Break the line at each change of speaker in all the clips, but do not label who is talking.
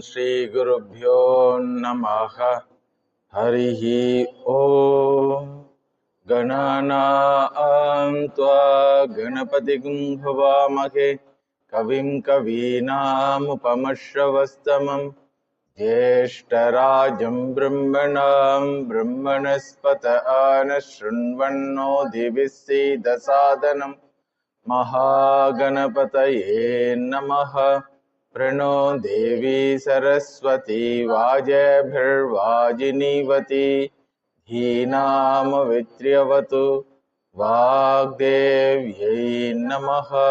Shri Gurubhyo Namaha. Harihi Om. Ganana Tva Ganapatigum Bhavamake Kavim Kavinam Upamashravastamam Jeshtarajam Brahmanam Brahmanaspata Anashrinvanno Divisi Dasadanam Mahaganapataye Namaha. Prano Devi Saraswati Vajabhirvajinivati Dhinam Vitriyavatu Vagdevyai Namaha.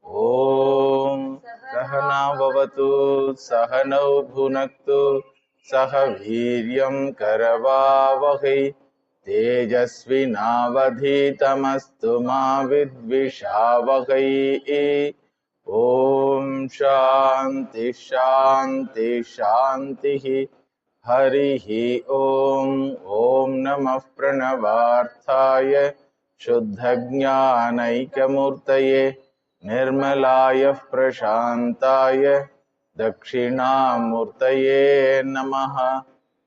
Om Sahana Bhavatu Sahanau Bhunaktu Saha Viryam Karavavahi Tejasvinavadhitamastu ma vidvishavahai. Om Shanti Shanti Shanti. Harihi Om. Om Namah Pranavarthaya Shuddhajnanaikamurtaye Nirmalaya Prashantaya Dakshinamurtaye Namaha.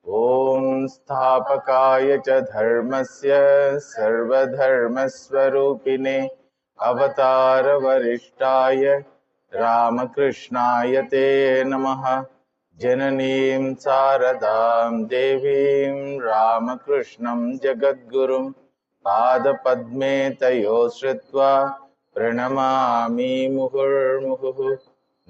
Om Sthapakaya cha dharmasya sarvadharmasvarupine Avatara Varishtaya Ramakrishnaya te Namaha. Jananim Saradam Devim Ramakrishnam Jagadgurum Padapadme Tayo Sritva Pranamami Muhurmuhu.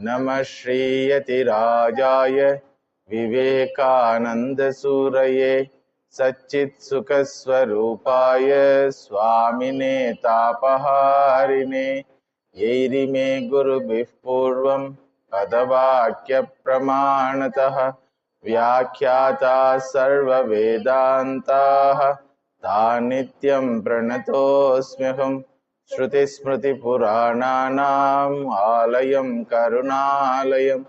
Namah Shriyati Rajaya Vivekananda Suraye Satchit Sukaswarupaya Swamine Tapaharine Yerime Guru Bhipurvam Padavakya Pramanataha Vyakhyata Sarva Vedantaha Tanityam Pranatosmyaham Shruti Smriti Purananam Alayam Karunalayam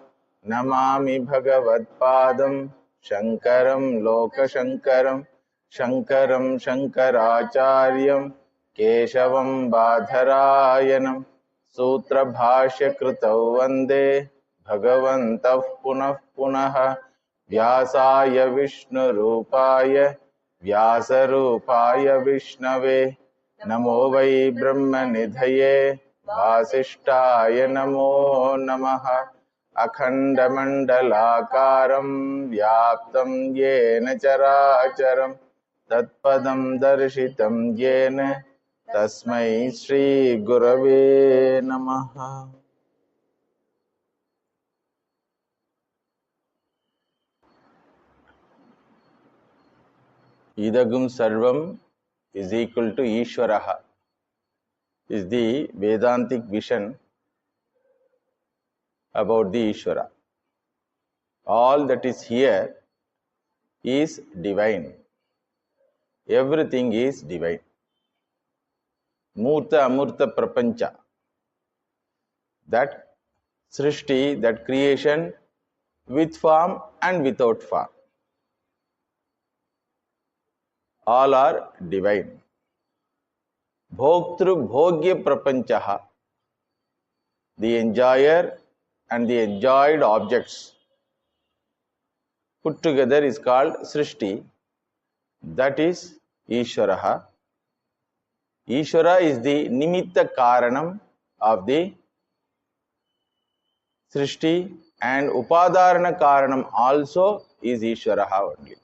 Namami Bhagavatpadam Shankaram Lokashankaram Shankaram Shankaracharyam Keshavam Badharayanam Sutra Bhashya Krutau Vande Bhagavantah Punah Punaha Vyasaya Vishnu Rupaya Vyasa Rupaya Vishnave Namo Vai Brahma Nidhaye Vasishtaya Namo Namaha. Akhanda Mandalakaram Vyaptam Yena Characharam Tatpadam Darshitam Yena Tasmai Shri Gurave Namaha. Idagum Sarvam is equal to Ishvaraha is the Vedantic vision about the Ishvara. All that is here is divine. Everything is divine. Murta Amurta Prapancha. That Srishti, that creation with form and without form. All are divine. Bhoktru Bhogya Prapanchaha. The enjoyer and the enjoyed objects put together is called Srishti. That is Ishvaraha. Ishvara is the Nimitta Karanam of the Srishti, and Upadarana Karanam also is Ishvaraha only.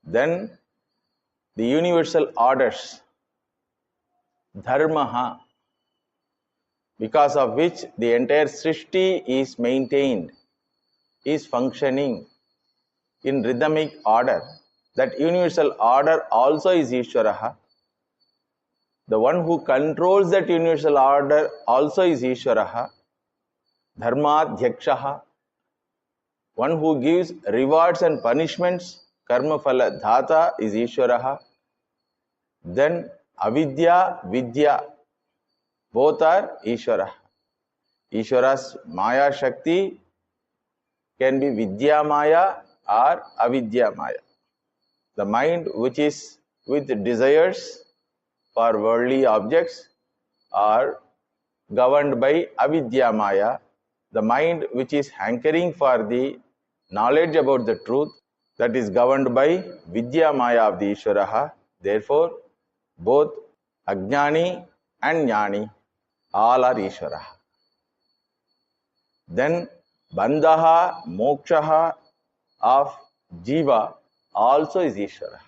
Then the universal orders, Dharmaha, because of which the entire Srishti is maintained, is functioning in rhythmic order. That universal order also is Ishvaraha. The one who controls that universal order also is Ishvaraha. Dharmadhyakshaha. One who gives rewards and punishments, Karma Phala Dhata, is Ishvaraha. Then Avidya, Vidya, both are Ishvara. Ishvara's Maya Shakti can be Vidya Maya or Avidya Maya. The mind which is with desires for worldly objects are governed by Avidya Maya, the mind which is hankering for the knowledge about the truth, that is governed by Vidya Maya of the Ishvaraha. Therefore, both Ajnani and Jnani, all are Ishvaraha. Then Bandhaha, Mokshaha of Jiva also is Ishvara.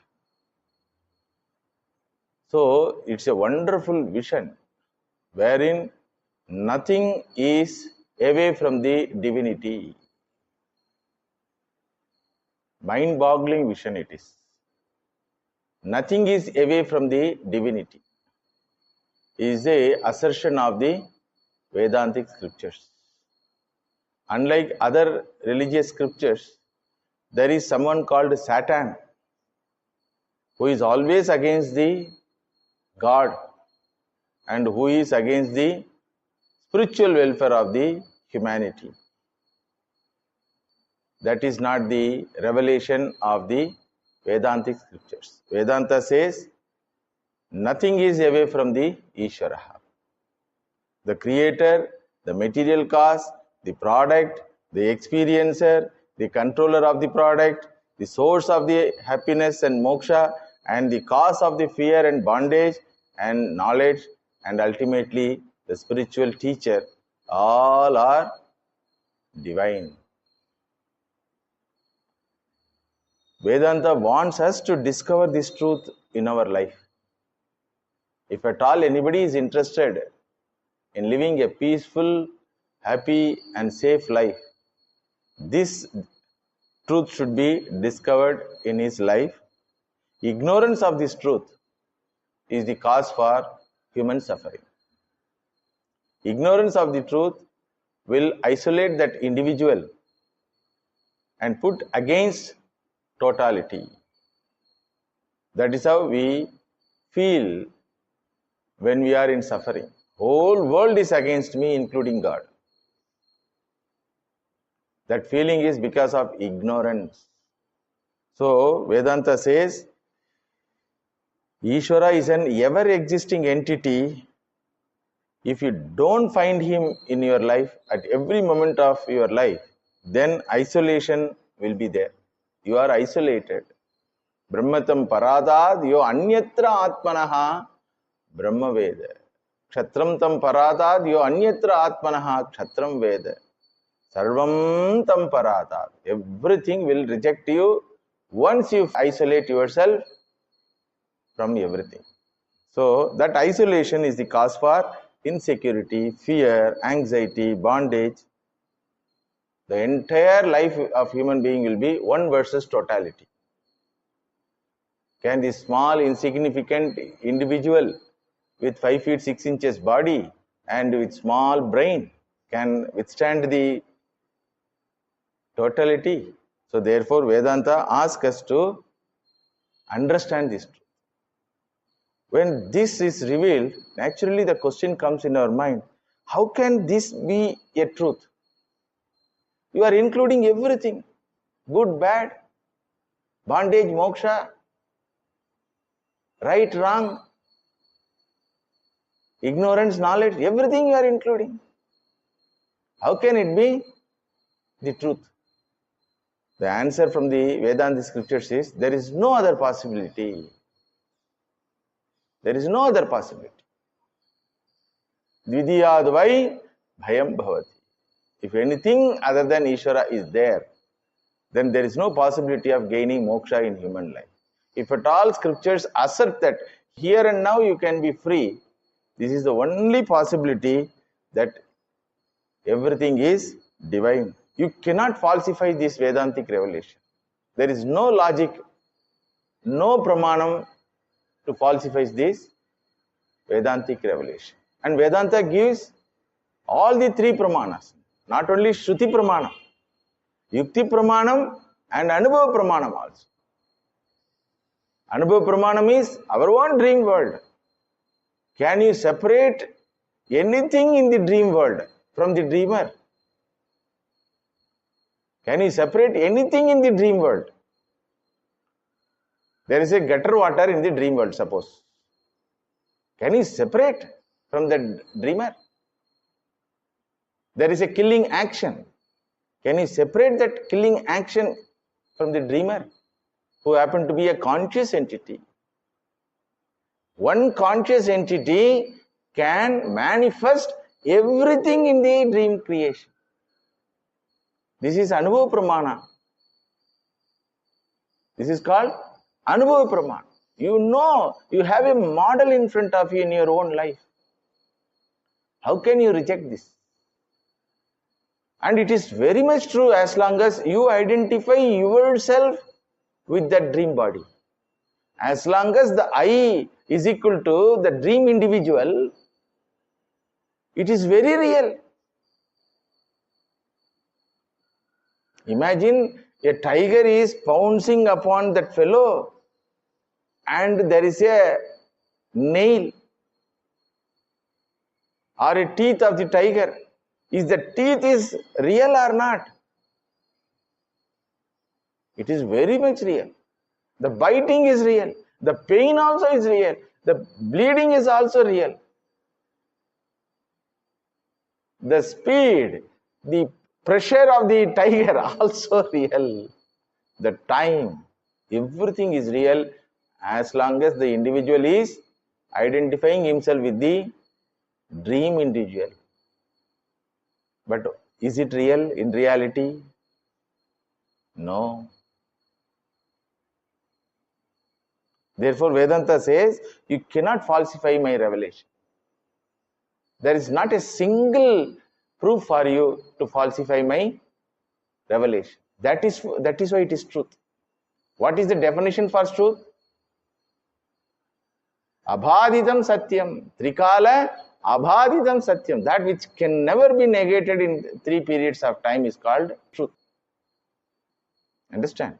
So it's a wonderful vision wherein nothing is away from the divinity. Mind-boggling vision it is. Nothing is away from the divinity. Is a assertion of the Vedantic scriptures. Unlike other religious scriptures, there is someone called Satan who is always against the God and who is against the spiritual welfare of the humanity. That is not the revelation of the Vedantic scriptures. Vedanta says nothing is away from the Ishvaraha. The creator, the material cause, the product, the experiencer, the controller of the product, the source of the happiness and moksha, and the cause of the fear and bondage and knowledge, and ultimately the spiritual teacher, all are divine. Vedanta wants us to discover this truth in our life. If at all anybody is interested in living a peaceful, happy and safe life, this truth should be discovered in his life. Ignorance of this truth is the cause for human suffering. Ignorance of the truth will isolate that individual and put against totality. That is how we feel when we are in suffering. Whole world is against me, including God. That feeling is because of ignorance. So Vedanta says Ishvara is an ever-existing entity. If you don't find him in your life at every moment of your life, then isolation will be there. You are isolated. Brahmatam paradad yo anyatra atmanaha brahma veda. Kshatram tam paradad yo anyatra atmanaha kshatram veda. Sarvam tam paradad. Everything will reject you once you isolate yourself from everything. So that isolation is the cause for insecurity, fear, anxiety, bondage. The entire life of human being will be one versus totality. Can this small insignificant individual with 5 feet 6 inches body and with small brain can withstand the totality? So therefore Vedanta asks us to understand this truth. When this is revealed, naturally the question comes in our mind, how can this be a truth? You are including everything, good, bad, bondage, moksha, right, wrong, ignorance, knowledge, everything you are including. How can it be the truth? The answer from the Vedanta scriptures is there is no other possibility. There is no other possibility. Dvidiyadvai bhayam bhavati. If anything other than Ishvara is there, then there is no possibility of gaining moksha in human life. If at all scriptures assert that here and now you can be free, this is the only possibility that everything is divine. You cannot falsify this Vedantic revelation. There is no logic, no pramanam to falsify this Vedantic revelation. And Vedanta gives all the three pramanas, not only Shruti pramanam, Yukti pramanam and Anubhava pramanam also. Anubhava pramanam is our own dream world. Can you separate anything in the dream world from the dreamer? Can you separate anything in the dream world? There is a gutter water in the dream world, suppose. Can you separate from the dreamer? There is a killing action. Can you separate that killing action from the dreamer, who happened to be a conscious entity? One conscious entity can manifest everything in the dream creation. This is Anubhava Pramana. This is called Anubhava Pramana. You know, you have a model in front of you in your own life. How can you reject this? And it is very much true as long as you identify yourself with that dream body. As long as the I is equal to the dream individual, it is very real. Imagine a tiger is pouncing upon that fellow and there is a nail or a teeth of the tiger. Is the teeth is real or not? It is very much real. The biting is real. The pain also is real. The bleeding is also real. The speed, the pressure of the tiger also real. The time, everything is real as long as the individual is identifying himself with the dream individual. But is it real in reality? No. Therefore, Vedanta says, you cannot falsify my revelation. There is not a single proof for you to falsify my revelation. That is why it is truth. What is the definition for truth? Abhadidam satyam. Trikala abhadidam satyam. That which can never be negated in 3 periods of time is called truth. Understand?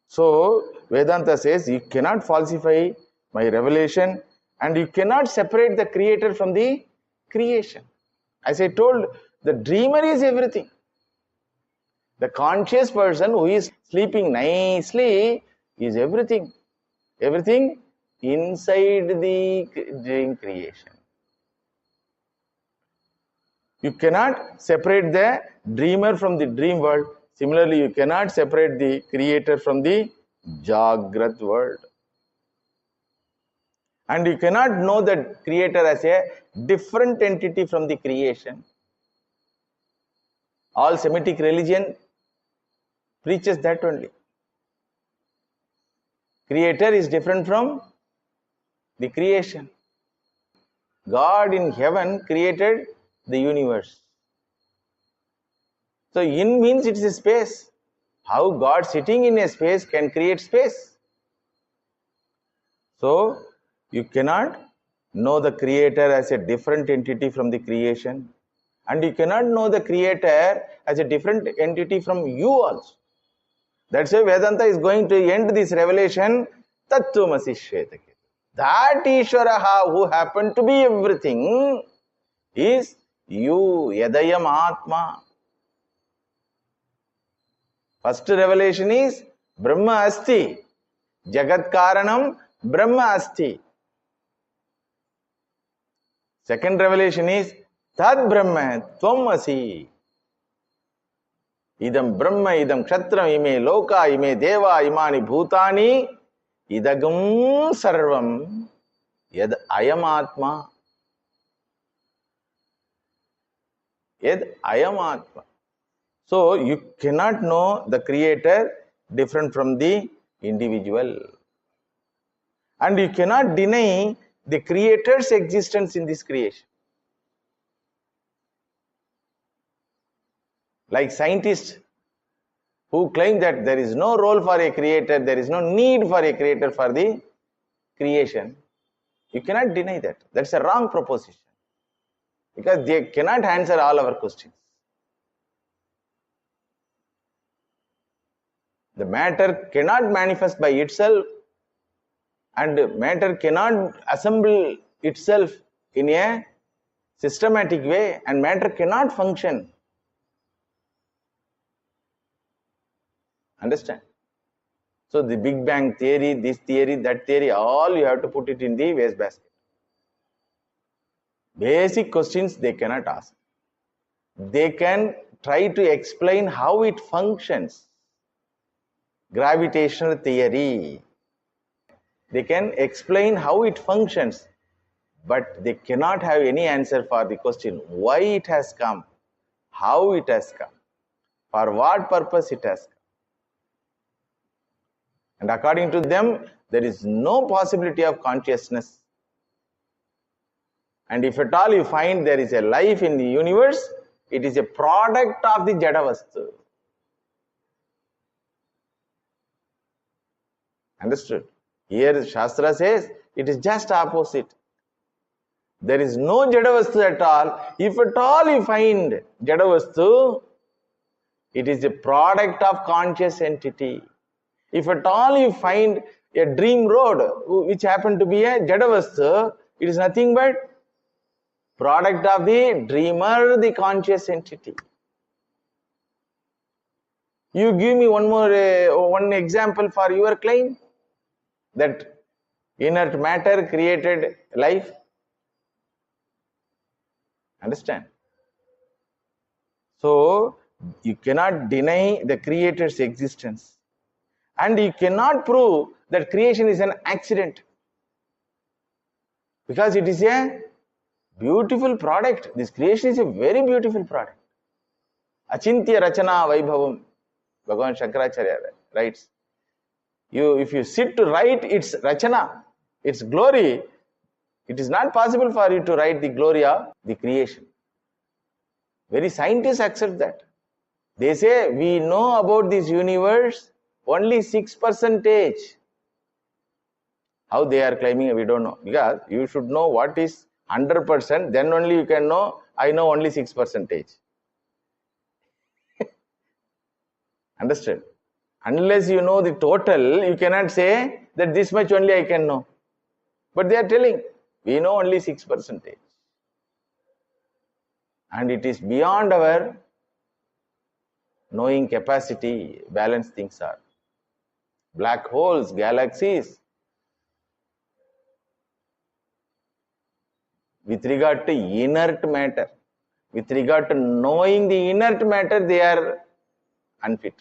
So, Vedanta says, you cannot falsify my revelation and you cannot separate the creator from the creation. As I told, the dreamer is everything. The conscious person who is sleeping nicely is everything. Everything inside the dream creation. You cannot separate the dreamer from the dream world. Similarly, you cannot separate the creator from the Jagrat world. And you cannot know the creator as a different entity from the creation. All Semitic religion preaches that only. Creator is different from the creation. God in heaven created the universe. So in means it is a space. How God sitting in a space can create space? So you cannot know the creator as a different entity from the creation, and you cannot know the creator as a different entity from you also. That's why Vedanta is going to end this revelation, Tattvamasi Shvetake. That Ishvaraha who happened to be everything is you, Yadayam Atma. First revelation is Brahma Asti. Jagat Karanam Brahma Asti. Second revelation is Tad Brahma Tvam Asi. Idam Brahma, idam Kshatram, ime Loka, ime Deva, imani Bhutani, idagam Sarvam, Yad Ayam Atma. Yad Ayam Atma. So, you cannot know the creator different from the individual. And you cannot deny the creator's existence in this creation. Like scientists who claim that there is no role for a creator, there is no need for a creator for the creation. You cannot deny that. That's a wrong proposition. Because they cannot answer all our questions. The matter cannot manifest by itself, and matter cannot assemble itself in a systematic way, and matter cannot function. Understand? So the Big Bang theory, this theory, that theory, all you have to put it in the waste basket. Basic questions they cannot ask. they can try to explain how it functions. Gravitational theory. They can explain how it functions, but they cannot have any answer for the question why it has come, how it has come, for what purpose it has come. And according to them, there is no possibility of consciousness. And if at all you find there is a life in the universe, it is a product of the Jadavastu. Understood? Here Shastra says it is just opposite. There is no Jadavastu at all. If at all you find Jadavastu, it is a product of conscious entity. If at all you find a dream road, which happened to be a Jadavastu, it is nothing but product of the dreamer, the conscious entity. You give me one example for your claim that inert matter created life. Understand? So you cannot deny the creator's existence, and you cannot prove that creation is an accident, because it is a beautiful product. This creation is a very beautiful product. Achintya Rachana Vaibhavam, Bhagavan Shankaracharya writes. If you sit to write its Rachana, its glory, it is not possible for you to write the glory of the creation. Very scientists accept that. They say we know about this universe only 6%. How they are claiming, we don't know. Because you should know what is 100%, then only you can know, I know only 6%. Understood? Unless you know the total, you cannot say that this much only I can know. But they are telling, we know only 6%. And it is beyond our knowing capacity. Balanced things are. Black holes, galaxies. With regard to inert matter, with regard to knowing the inert matter, they are unfit.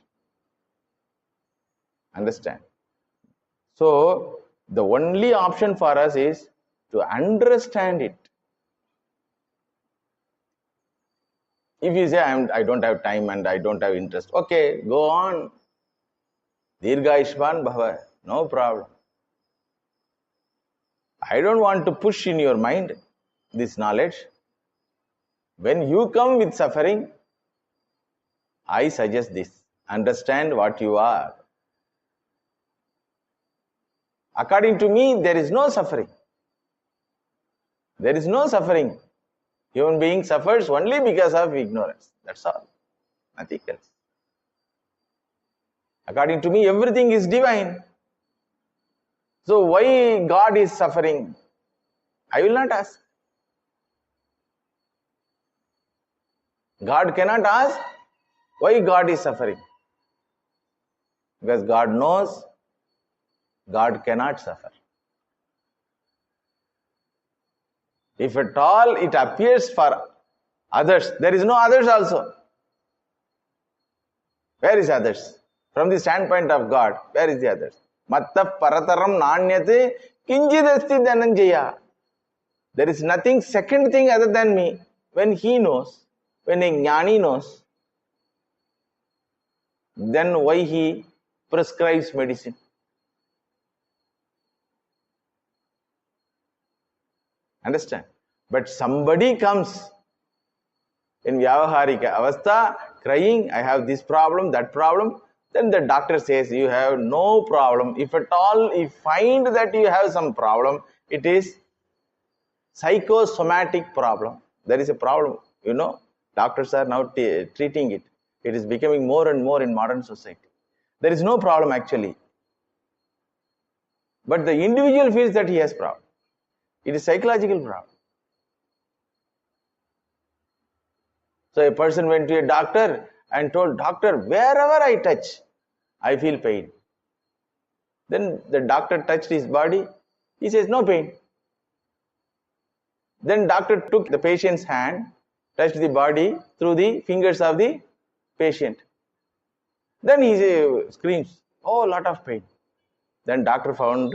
Understand? So, the only option for us is to understand it. If you say, I don't have time and I don't have interest, okay, go on. Dirghayushman Bhava, no problem. I don't want to push in your mind this knowledge. When you come with suffering, I suggest this. Understand what you are. According to me, there is no suffering. There is no suffering. Human being suffers only because of ignorance. That's all. Nothing else. According to me, everything is divine. So why God is suffering? I will not ask. God cannot ask why God is suffering. Because God knows God cannot suffer. If at all it appears for others, there is no others also. Where is others? From the standpoint of God, where is the others? Matta parataram nanyate kinjidasti dhananjaya. There is nothing second thing other than me. When he knows, when a jnani knows, then why he prescribes medicine? Understand? But somebody comes in Vyavaharika Avastha crying, I have this problem, that problem. Then the doctor says, you have no problem. If at all you find that you have some problem, it is psychosomatic problem. There is a problem, you know. Doctors are now treating it. It is becoming more and more in modern society. There is no problem actually. But the individual feels that he has problem. It is psychological problem. So a person went to a doctor and told, doctor, wherever I touch, I feel pain. Then the doctor touched his body. He says, no pain. Then doctor took the patient's hand, touched the body through the fingers of the patient. Then he screams, oh, lot of pain. Then doctor found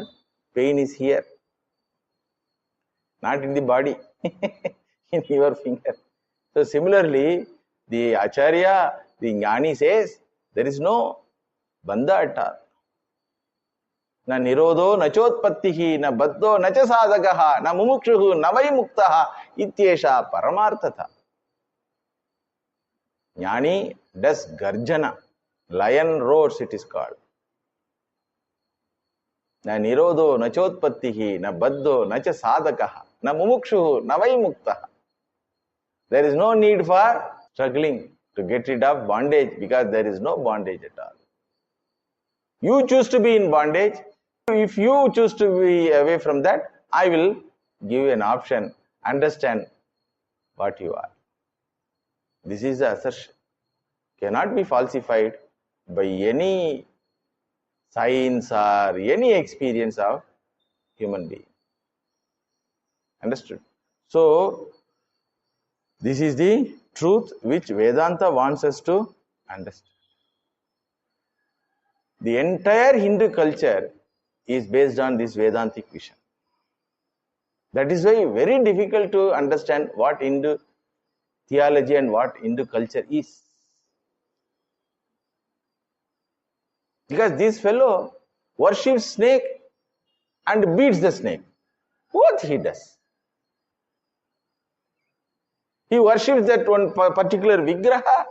pain is here, not in the body, in your finger. So similarly, the Acharya, the Jnani says, there is no bandha at all. Na nirodho na chotpattihi na baddho na cha sadakaha na mumukshuhu na vai muktaha ityesha paramarthatha. Jnani does garjana, lion roars it is called. Na nirodho na chotpattihi na baddho na cha sadakaha na mumukshuhu na vai muktaha. There is no need for struggling to get rid of bondage because there is no bondage at all. You choose to be in bondage. If you choose to be away from that, I will give you an option. Understand what you are. This is the assertion. Cannot be falsified by any science or any experience of human being. Understood? So, this is the truth which Vedanta wants us to understand. The entire Hindu culture is based on this Vedantic vision. That is why very difficult to understand what Hindu theology and what Hindu culture is. Because this fellow worships snake and beats the snake. What he does? He worships that one particular Vigraha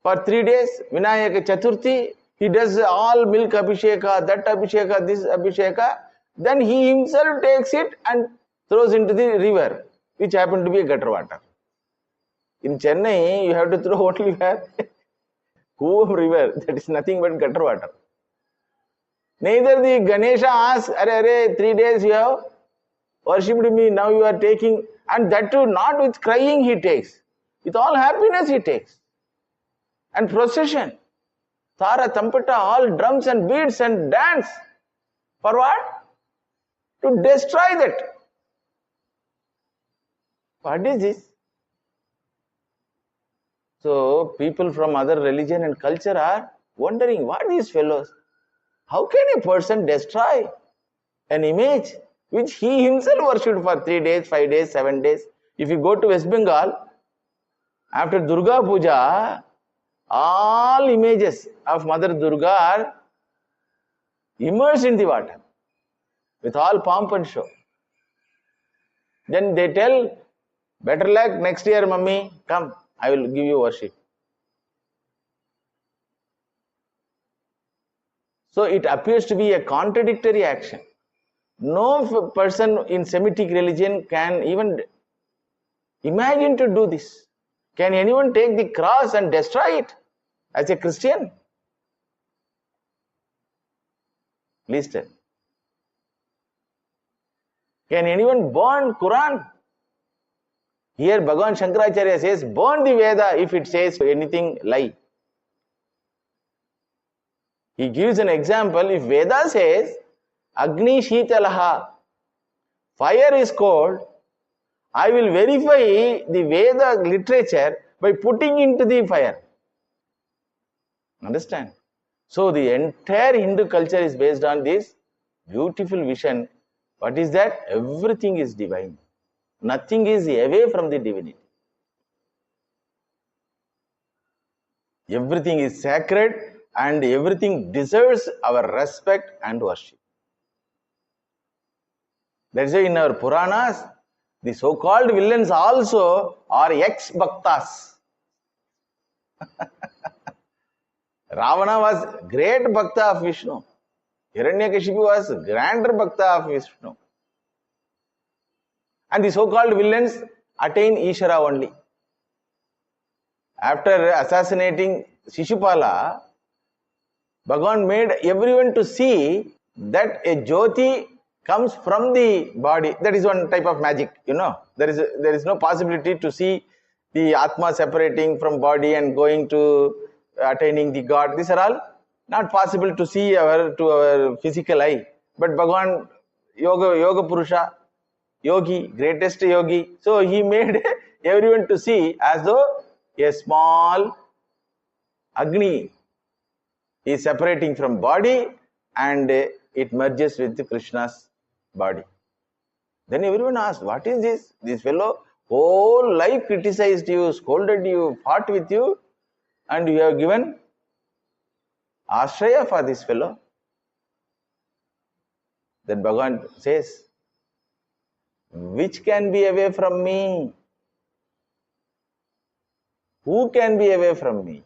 for 3 days, Vinayaka Chaturthi. He does all milk abhisheka, that abhisheka, this abhisheka. Then he himself takes it and throws into the river, which happened to be a gutter water. In Chennai, you have to throw only where? Coom river, that is nothing but gutter water. Neither the Ganesha asks, Are, 3 days you have worshipped me, now you are taking, and that too not with crying he takes. With all happiness he takes. And procession. Tara, Tampata, all drums and beats and dance. For what? To destroy that. What is this? So, people from other religion and culture are wondering, what are these fellows? How can a person destroy an image which he himself worshipped for 3 days, 5 days, 7 days? If you go to West Bengal, after Durga Puja, all images of Mother Durga are immersed in the water with all pomp and show. Then they tell, better luck next year, mummy, come, I will give you worship. So it appears to be a contradictory action. No person in Semitic religion can even imagine to do this. Can anyone take the cross and destroy it as a Christian? Please tell. Can anyone burn Quran? Here Bhagavan Shankaracharya says, burn the Veda if it says anything lie. He gives an example. If Veda says, Agni Shitalaha, fire is cold, I will verify the Veda literature by putting into the fire. Understand? So the entire Hindu culture is based on this beautiful vision. What is that? Everything is divine. Nothing is away from the divinity. Everything is sacred and everything deserves our respect and worship. That's why in our Puranas, the so-called villains also are ex-bhaktas. Ravana was great bhakta of Vishnu. Hiranyakashipu was grander bhakta of Vishnu. And the so-called villains attain Ishvara only. After assassinating Shishupala, Bhagavan made everyone to see that a Jyoti comes from the body. That is one type of magic, you know. There is no possibility to see the Atma separating from body and going to attaining the God. These are all not possible to see to our physical eye. But Bhagavan, Yoga Purusha, Yogi, greatest yogi. So he made everyone to see as though a small Agni is separating from body and it merges with Krishna's body. Then everyone asked, what is this? This fellow whole life criticized you, scolded you, fought with you, and you have given ashraya for this fellow. Then Bhagavan says, which can be away from me? Who can be away from me?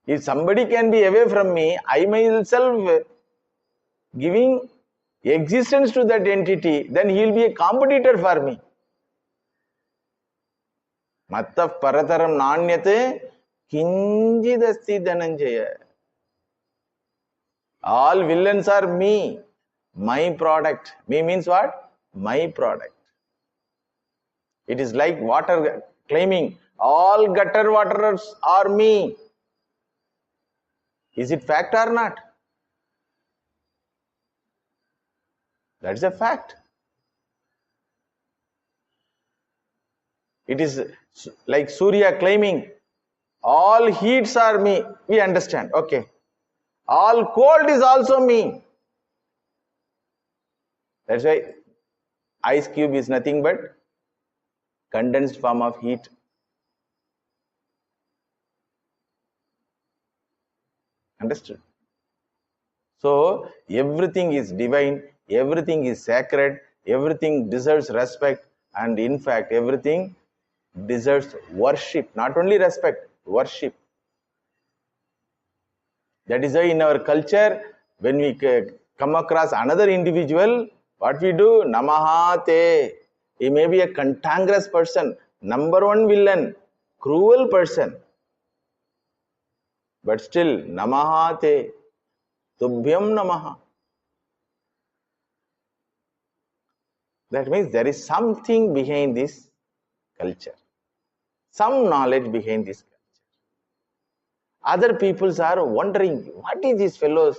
If somebody can be away from me, I myself giving existence to that entity, then he will be a competitor for me. Mattaf parataram nanyate kinjidasti dhananjaya. All villains are me, my product. Me means what? My product. It is like water claiming all gutter waterers are me. Is it fact or not? That is a fact. It is like Surya claiming all heats are me. We understand. Okay. All cold is also me. That's why ice cube is nothing but condensed form of heat. Understood? So everything is divine, everything is sacred, everything deserves respect, and in fact everything deserves worship. Not only respect, worship. That is why in our culture, when we come across another individual, what we do? Namaha te. He may be a cantankerous person, number one villain, cruel person. But still, Namaha te. Tubhyam Namaha. That means there is something behind this culture. Some knowledge behind this culture. Other peoples are wondering, what is these fellows?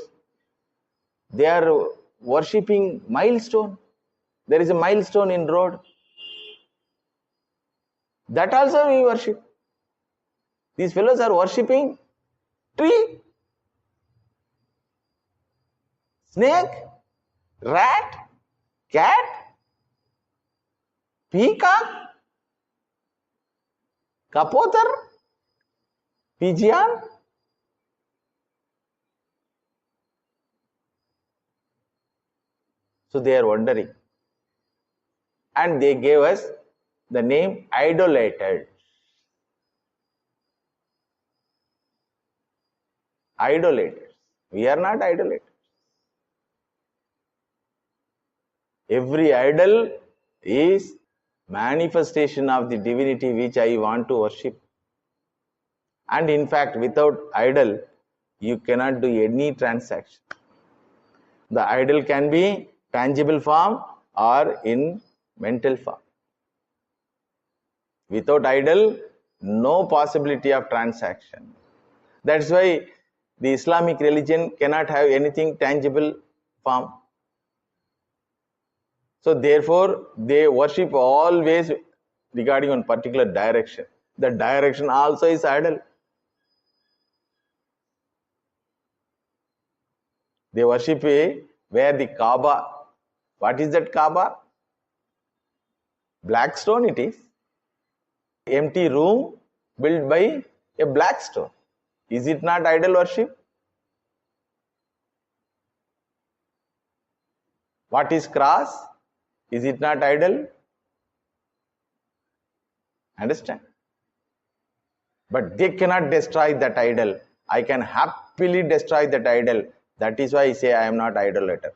They are worshipping milestone. There is a milestone in road. That also we worship. These fellows are worshipping tree, snake, rat, cat, peacock, kapotar, pigeon. So they are wondering. And they gave us the name idolaters. Idolaters. We are not idolaters. Every idol is manifestation of the divinity which I want to worship. And in fact, without idol, you cannot do any transaction. The idol can be tangible form or in mental form. Without idol, no possibility of transaction. That's why the Islamic religion cannot have anything tangible form. So therefore, they worship always regarding one particular direction. The direction also is idol. They worship where the Kaaba. What is that Kaaba? Black stone it is. Empty room built by a black stone. Is it not idol worship? What is cross? Is it not idol? Understand? But they cannot destroy that idol. I can happily destroy that idol. That is why I say I am not idolater.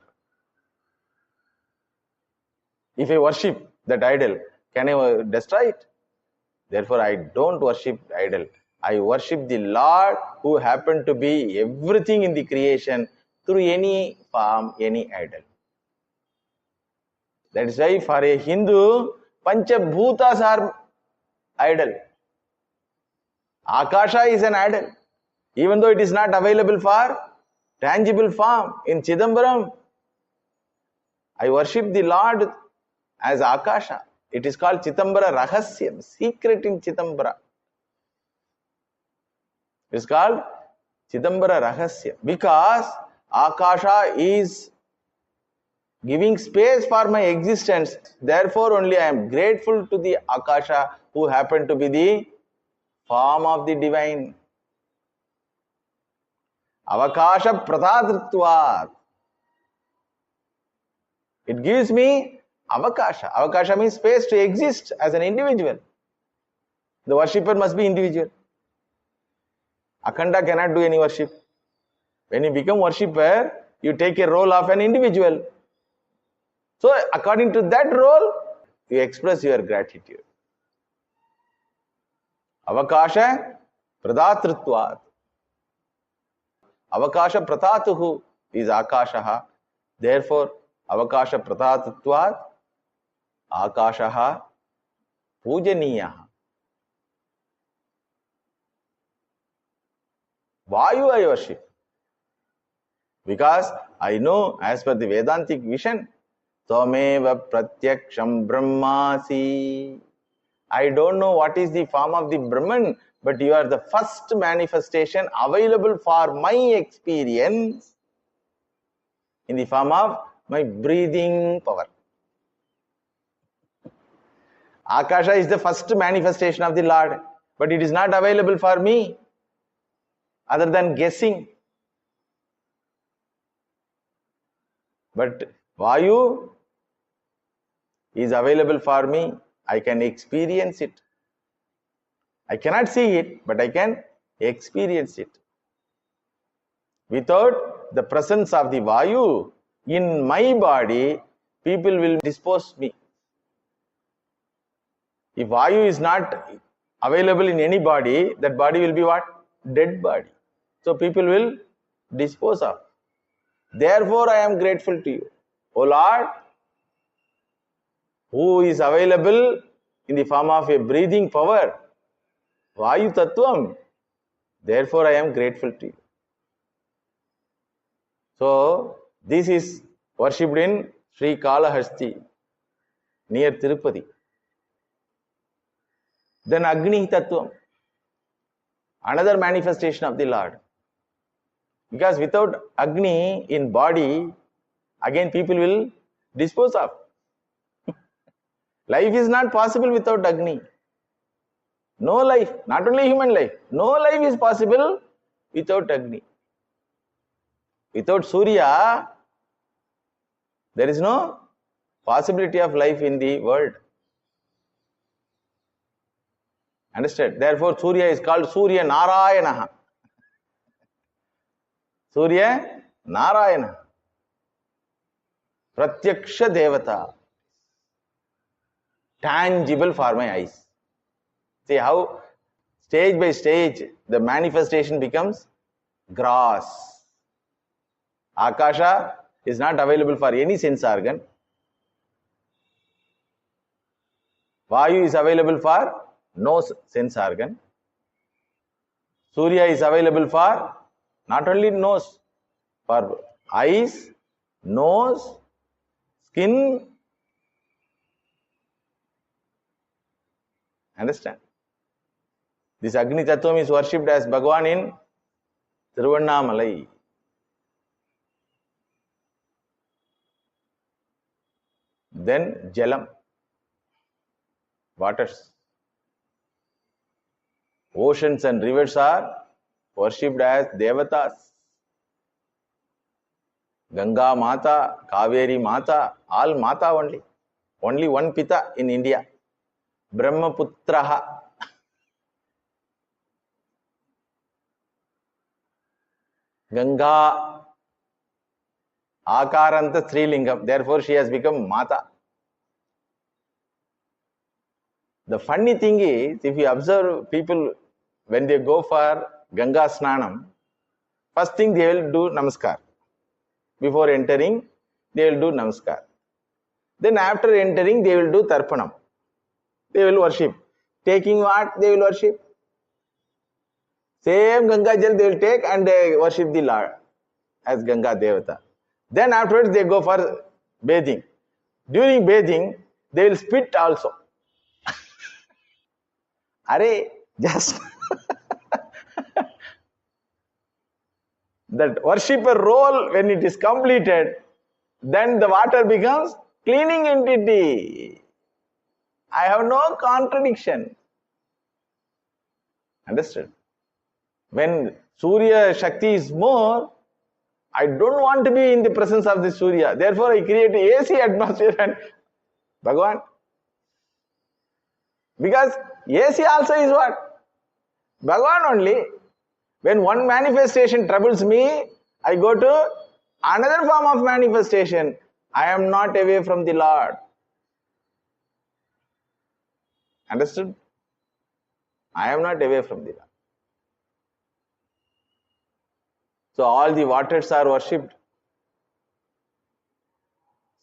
If I worship that idol, can I destroy it? Therefore, I don't worship idol. I worship the Lord who happened to be everything in the creation through any form, any idol. That is why for a Hindu, Panchabhutas are idol. Akasha is an idol. Even though it is not available for tangible form in Chidambaram, I worship the Lord as Akasha. It is called Chitambara Rahasyam, secret in Chitambara. It is called Chitambara Rahasyam because Akasha is giving space for my existence. Therefore, only I am grateful to the Akasha who happened to be the form of the divine. Avakasha Pradhatritvat. It gives me Avakasha. Avakasha means space to exist as an individual. The worshipper must be individual. Akhanda cannot do any worship. When you become worshipper, you take a role of an individual. So, according to that role, you express your gratitude. Avakasha Pradhatritvat. Avakasha Pradhatuhu is Akashaha. Therefore, Avakasha Pradhatritvat, Akashaha Pujaniyaha. Vayu I worship. Because I know, as per the Vedantic vision, Tvameva Pratyaksham Brahmasi. I don't know what is the form of the Brahman, but you are the first manifestation available for my experience in the form of my breathing power. Akasha is the first manifestation of the Lord, but it is not available for me other than guessing. But Vayu is available for me. I can experience it. I cannot see it, but I can experience it. Without the presence of the Vayu in my body, people will dispose me. If Vayu is not available in any body, that body will be what? Dead body. So people will dispose of. Therefore, I am grateful to you. O Lord, who is available in the form of a breathing power, Vayu Tattvam. Therefore, I am grateful to you. So, this is worshipped in Sri Kalahasti, near Tirupati. Then Agni Tattvam, another manifestation of the Lord. Because without Agni in body, again people will dispose of. Life is not possible without Agni. No life, not only human life, no life is possible without Agni. Without Surya, there is no possibility of life in the world. Understand? Therefore, Surya is called Surya Narayana. Surya Narayana. Pratyaksha Devata. Tangible for my eyes. See how stage by stage the manifestation becomes gross. Akasha is not available for any sense organ. Vayu is available for no sense organ. Surya is available for not only nose, for eyes, nose, skin. Understand? This Agni Tattvam is worshipped as Bhagavan in Tiruvannamalai. Then Jalam, waters. Oceans and rivers are worshipped as Devatas. Ganga Mata, Kaveri Mata, all Mata only. Only one Pita in India. Brahmaputraha. Ganga Akaranta Strilingam. Therefore, she has become Mata. The funny thing is, if you observe people when they go for Ganga Snanam, first thing they will do Namaskar. Before entering, they will do Namaskar. Then after entering, they will do Tarpanam. They will worship. Taking what? They will worship. Same Ganga Jal they will take and they worship the Lord as Ganga Devata. Then afterwards they go for bathing. During bathing, they will spit also. Arey, just that worshipper role, when it is completed, then the water becomes cleaning entity. I have no contradiction. Understood? When Surya Shakti is more, I don't want to be in the presence of the Surya. Therefore, I create a AC atmosphere and Bhagavan. Because AC also is what? Bhagavan only. When one manifestation troubles me, I go to another form of manifestation. I am not away from the Lord. Understood? I am not away from the Lord. So all the waters are worshipped.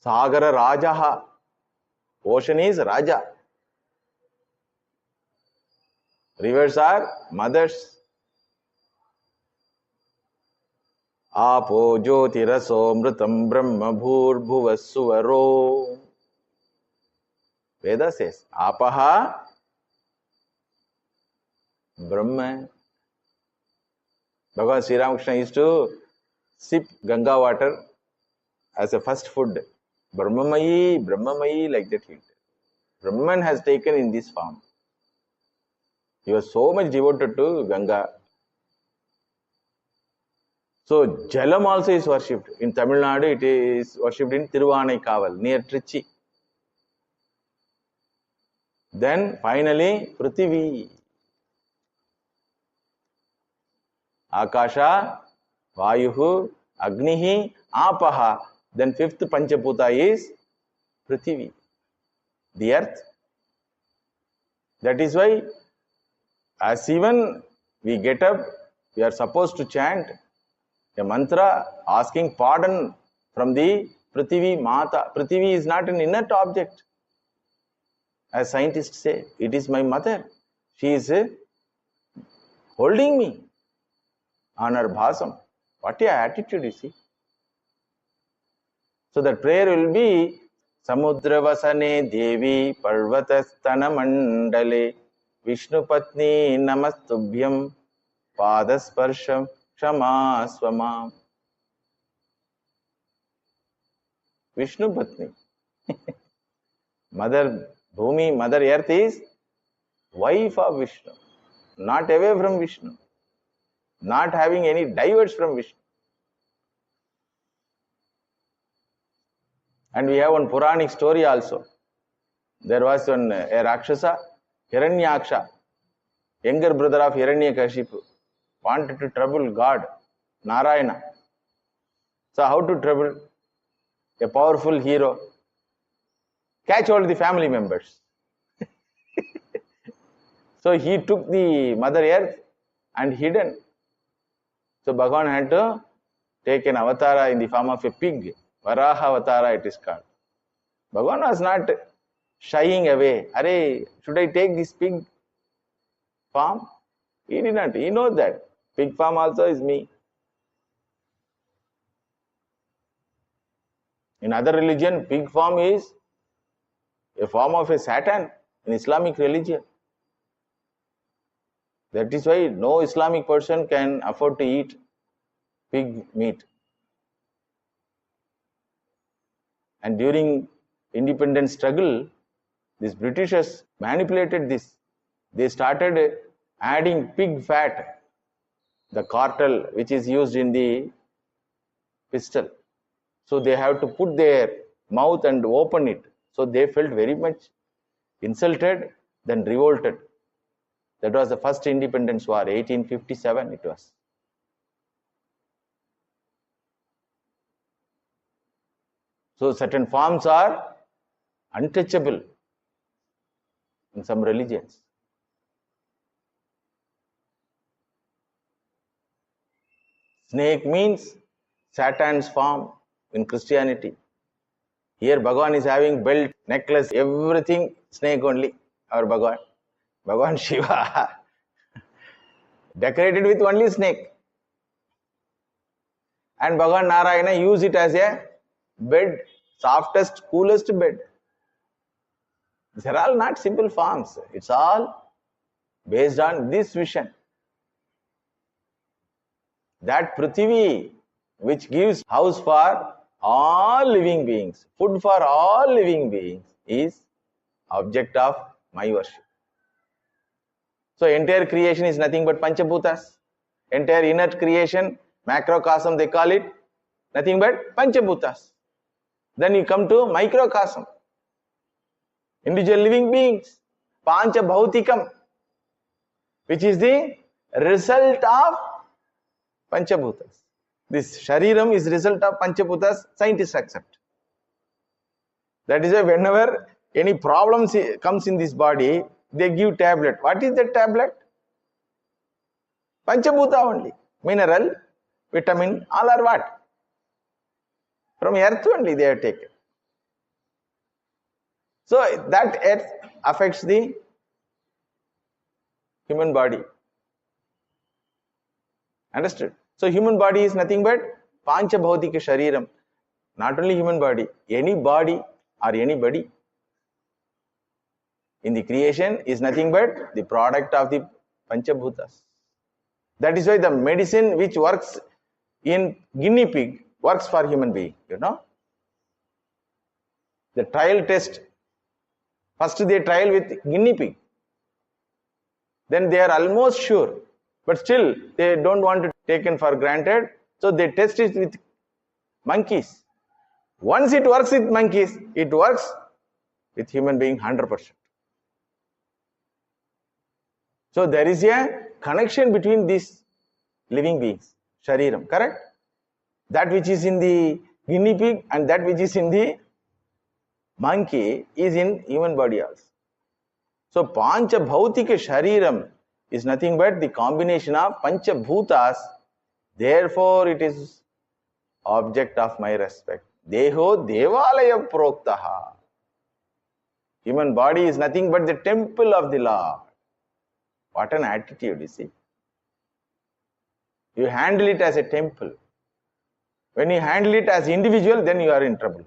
Sagara Rajaha. Ocean is Raja. Rivers are mothers. Apo Jyotiraso Mritam Brahma Bhur Bhuvasuvaro. Veda says, Apaha Brahma. Bhagavan Sri Ramakrishna used to sip Ganga water as a first food. Brahmamayi, Brahmamayi, like that. Brahman has taken in this form. He was so much devoted to Ganga. So, Jalam also is worshipped. In Tamil Nadu, it is worshipped in Tiruvannaikaval, near Trichy. Then, finally, Prithvi. Akasha, Vayuhu, Agnihi, Apaha. Then, fifth Panchaputa is Prithvi, the earth. That is why, as even we get up, we are supposed to chant a mantra asking pardon from the Prithvi Mata. Prithvi is not an inert object. As scientists say, it is my mother. She is holding me on her bhasam. What a attitude, you see. So the prayer will be Samudravasane Devi Parvatastana Mandale Vishnu Patni Namastubhyam Padasparsham Kshama Swamam. Vishnu Patni. Mother Bhumi, Mother Earth is wife of Vishnu. Not away from Vishnu. Not having any diverts from Vishnu. And we have one Puranic story also. There was one a Rakshasa, Hiranyaksha, younger brother of Hiranyakashipu, wanted to trouble God, Narayana. So how to trouble a powerful hero? Catch all the family members. So he took the Mother Earth and hidden. So Bhagavan had to take an avatara in the form of a pig. Varaha avatara it is called. Bhagavan was not shying away. Arey, should I take this pig form? He did not. He knows that. Pig form also is me. In other religion, pig form is a form of a Satan in Islamic religion. That is why no Islamic person can afford to eat pig meat. And during independence struggle, these Britishers manipulated this. They started adding pig fat, the cartel which is used in the pistol. So they have to put their mouth and open it. So they felt very much insulted, then revolted. That was the first independence war, 1857 it was. So certain forms are untouchable in some religions. Snake means Satan's form in Christianity. Here Bhagavan is having belt, necklace, everything snake only, our Bhagavan. Bhagavan Shiva decorated with only snake. And Bhagavan Narayana use it as a bed, softest, coolest bed. These are all not simple forms. It's all based on this vision. That Prithvi, which gives house for all living beings, food for all living beings, is object of my worship. So entire creation is nothing but Panchabhutas. Entire inert creation, macrocosm they call it, nothing but Panchabhutas. Then you come to microcosm, individual living beings, Pancha Bhautikam, which is the result of Panchabhutas. This Shariram is result of Panchabhutas, scientists accept. That is why whenever any problem comes in this body, they give tablet. What is that tablet? Panchabhuta only. Mineral, vitamin, all are what? From earth only they are taken. So that earth affects the human body. Understood? So human body is nothing but Pancha Bhautika Shariram. Not only human body, any body or anybody in the creation is nothing but the product of the Panchabhutas. That is why the medicine which works in guinea pig works for human being, you know. The trial test, first they trial with guinea pig. Then they are almost sure, but still they don't want to taken for granted. So they test it with monkeys. Once it works with monkeys, it works with human being 100%. So there is a connection between these living beings, Shariram, correct? That which is in the guinea pig and that which is in the monkey is in human body also. So Pancha Bhautika Shariram is nothing but the combination of Pancha Bhutas. Therefore it is object of my respect. Deho Devalaya Proktaha. Human body is nothing but the temple of the Lord. What an attitude, you see. You handle it as a temple. When you handle it as individual, then you are in trouble.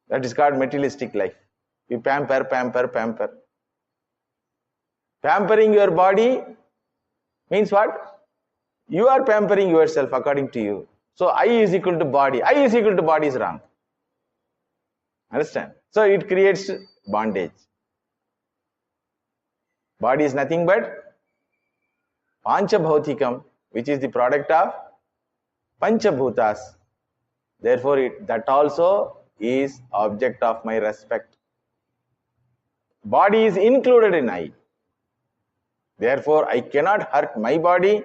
That is called materialistic life. You pamper. Pampering your body means what? You are pampering yourself according to you. So I is equal to body. I is equal to body is wrong. Understand? So it creates bondage. Body is nothing but Pancha Bhautikam, which is the product of Panchabhutas. Therefore, that also is object of my respect. Body is included in I. Therefore, I cannot hurt my body,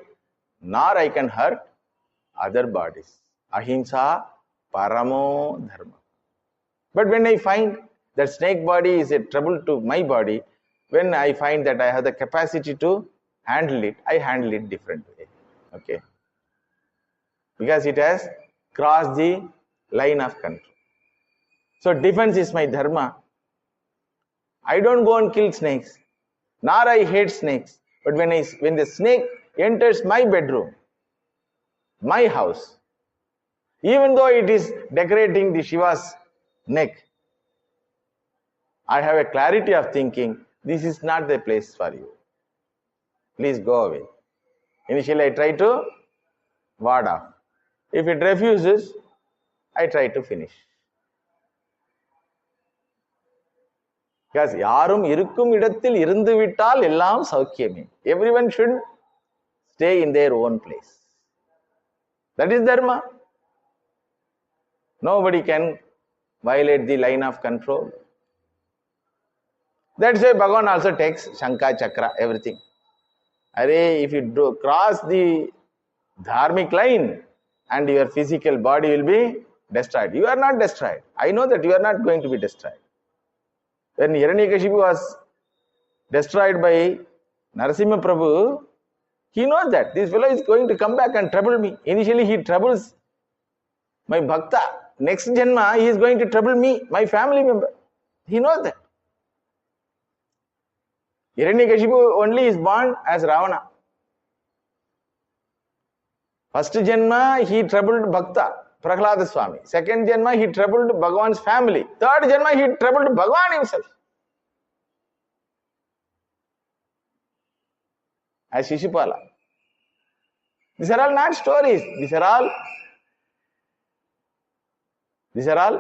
nor I can hurt other bodies. Ahimsa Paramo Dharma. But when I find that snake body is a trouble to my body, when I find that I have the capacity to handle it, I handle it differently. Okay. Because it has crossed the line of control. So defense is my dharma. I don't go and kill snakes, nor I hate snakes. But when the snake enters my bedroom, my house, even though it is decorating the Shiva's neck, I have a clarity of thinking, this is not the place for you. Please go away. Initially, I try to ward off. If it refuses, I try to finish. Because யாரும் இருக்கும் இடத்தில் இருந்து விட்டால் எல்லாம் சௌக்கியமே. Everyone should stay in their own place. That is dharma. Nobody can violate the line of control. That's why Bhagavan also takes Shankha, Chakra, everything. If you cross the dharmic line and your physical body will be destroyed. You are not destroyed. I know that you are not going to be destroyed. When Hiranyakashipu was destroyed by Narasimha Prabhu, he knows that this fellow is going to come back and trouble me. Initially he troubles my bhakta. Next Janma he is going to trouble me, my family member. He knows that. Hiranyakashipu only is born as Ravana. First Janma he troubled Bhakta, Prahlada Swami. Second Janma he troubled Bhagavan's family. Third Janma he troubled Bhagavan himself. as Shishupala. These are all not stories. These are all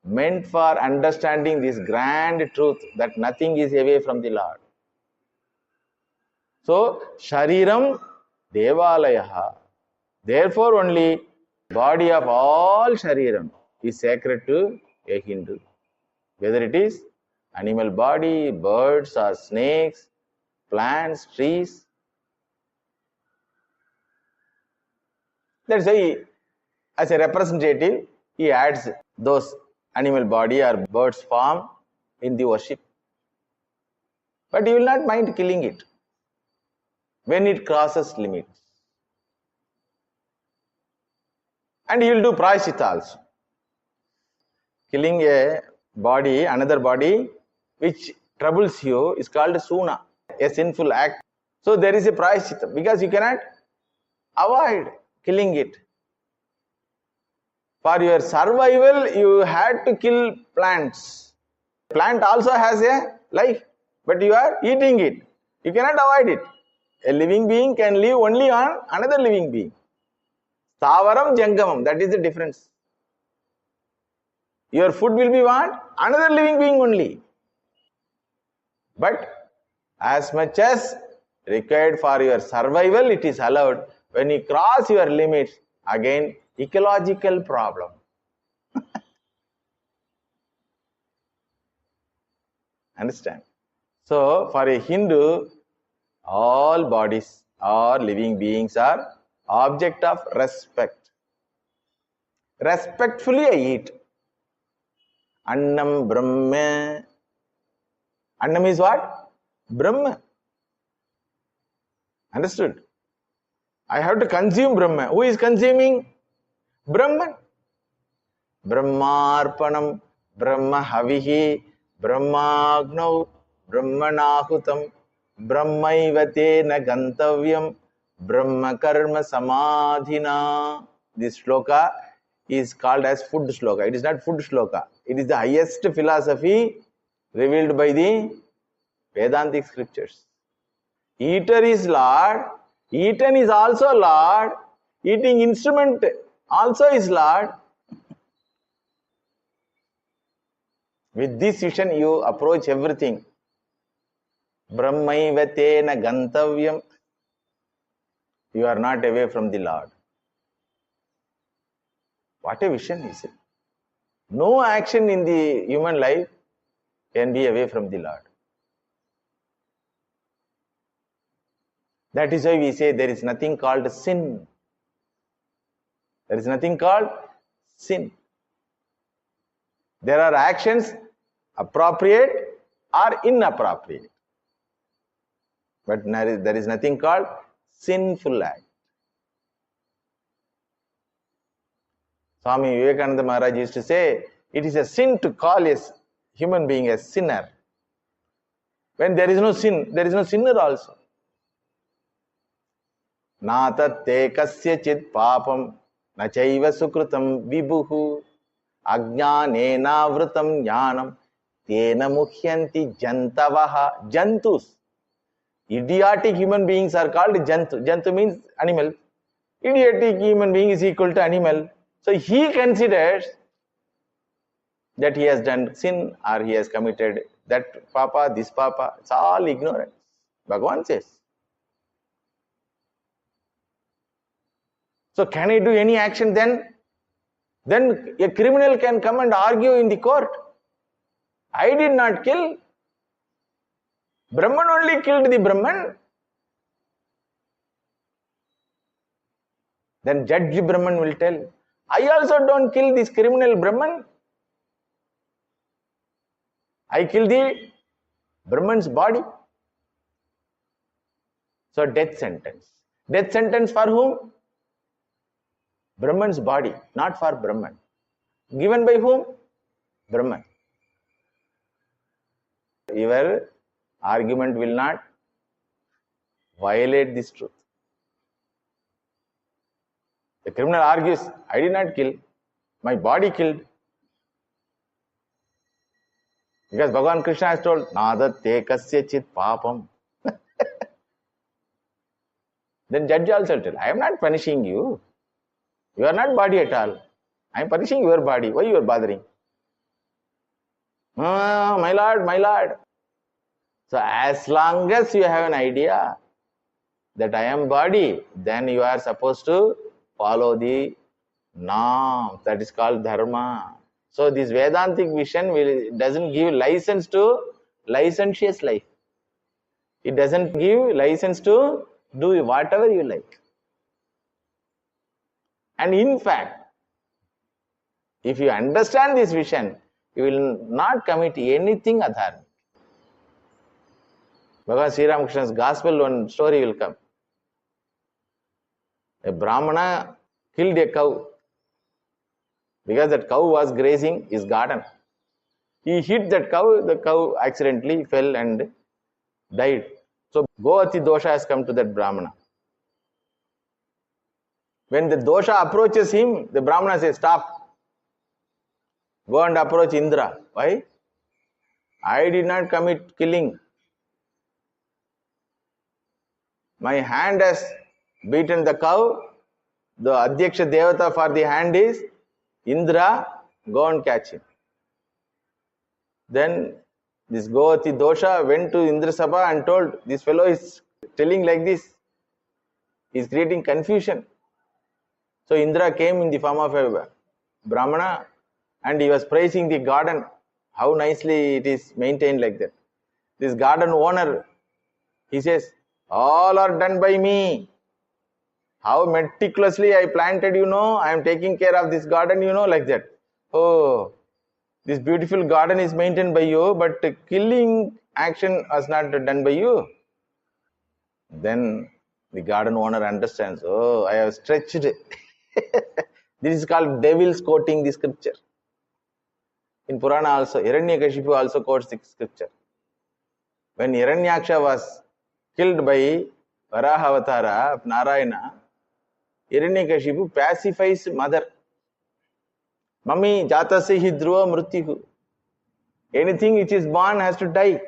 meant for understanding this grand truth that nothing is away from the Lord. So, Shariram Devalayaha. Therefore, only body of all Shariram is sacred to a Hindu. Whether it is animal body, birds or snakes, plants, trees. That's why, as a representative, he adds those animal body or bird's form in the worship. But he will not mind killing it when it crosses limits. And he will do prayashita also. Killing a body, another body, which troubles you is called suna, a sinful act. So there is a prayashita because you cannot avoid killing it. For your survival, you had to kill plants. Plant also has a life, but you are eating it. You cannot avoid it. A living being can live only on another living being. Stavaram Jangamam, that is the difference. Your food will be what? Another living being only. But as much as required for your survival, it is allowed. When you cross your limits, again, ecological problem. Understand? So, for a Hindu, all bodies or living beings are object of respect. Respectfully I eat. Annam Brahma. Annam is what? Brahma. Understood? I have to consume Brahma. Who is consuming? Brahman. Brahmarpanam, Brahma Havihi, Brahmagnau, Brahmanahutam, Brahmaivatena Gantavyam, Brahma Karma Samadhina. This shloka is called as food shloka. It is not food shloka. It is the highest philosophy revealed by the Vedantic scriptures. Eater is Lord, eaten is also Lord, eating instrument also is Lord. With this vision, you approach everything. Brahmaivatena Gantavyam. You are not away from the Lord. What a vision is it? No action in the human life can be away from the Lord. That is why we say there is nothing called sin. There is nothing called sin. There are actions appropriate or inappropriate. But there is nothing called sinful act. Swami Vivekananda Maharaj used to say, it is a sin to call a human being a sinner. When there is no sin, there is no sinner also. Nata te kasya chit papam nachaiva sukrutam vibhuhu ajnanena vratam jnanam tena muhyanti jantavaha. Jantus. Idiotic human beings are called jantu. Jantu means animal. Idiotic human being is equal to animal. So he considers that he has done sin or he has committed that papa, this papa. It's all ignorance. Bhagavan says. So can I do any action then? Then a criminal can come and argue in the court. I did not kill. Brahman only killed the Brahman. Then Judge Brahman will tell, I also don't kill this criminal Brahman. I kill the Brahman's body. So death sentence. Death sentence for whom? Brahman's body, not for Brahman. Given by whom? Brahman. Your argument will not violate this truth. The criminal argues, I did not kill, my body killed. Because Bhagavan Krishna has told, Nada te kasya chit papam. Then judge also tell, I am not punishing you. You are not body at all. I am punishing your body. Why you are bothering? My lord, my lord. So as long as you have an idea that I am body, then you are supposed to follow the norm. That is called dharma. So this Vedantic vision doesn't give license to licentious life. It doesn't give license to do whatever you like. And in fact, if you understand this vision, you will not commit anything adharmic. Because Sri Ramakrishna's gospel, one story will come. A Brahmana killed a cow because that cow was grazing his garden. He hit that cow, the cow accidentally fell and died. So Goati dosha has come to that Brahmana. When the dosha approaches him, the Brahmana says, stop. Go and approach Indra. Why? I did not commit killing. My hand has beaten the cow. The Adhyaksha Devata for the hand is Indra. Go and catch him. Then this Govati dosha went to Indra Sabha and told, this fellow is telling like this. He is creating confusion. So Indra came in the form of a Brahmana and he was praising the garden. How nicely it is maintained like that. This garden owner, he says, all are done by me. How meticulously I planted, I am taking care of this garden, like that. Oh, this beautiful garden is maintained by you, but the killing action was not done by you. Then the garden owner understands, oh, I have stretched. This is called devils quoting the scripture. In Purana also, Hiranyakashipu also quotes the scripture. When Hiranyaksha was killed by Varaha of Narayana, Hiranyakashipu pacifies mother. Mummy, jatase hi dhruva mrityu. Anything which is born has to die.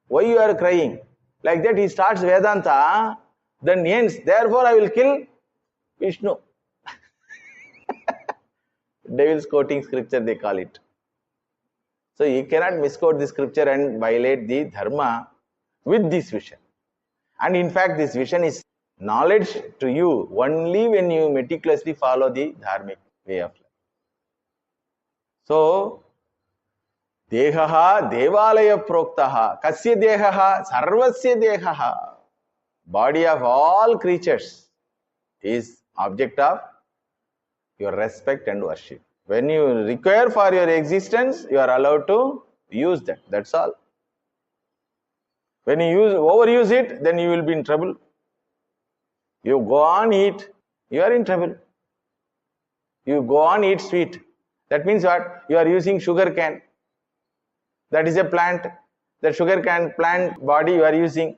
Why you are crying? Like that he starts Vedanta, then ends, therefore I will kill Vishnu. Devils quoting scripture, they call it. So you cannot misquote the scripture and violate the dharma with this vision. And in fact, this vision is knowledge to you only when you meticulously follow the dharmic way of life. So, dehaha devalaya proktaha kasya dehaha sarvasya dehaha. Body of all creatures is object of your respect and worship. When you require for your existence, you are allowed to use that. That's all. When you overuse it, then you will be in trouble. You go on eat, you are in trouble. You go on eat sweet. That means what? You are using sugar cane. That is a plant. The sugar cane plant body you are using.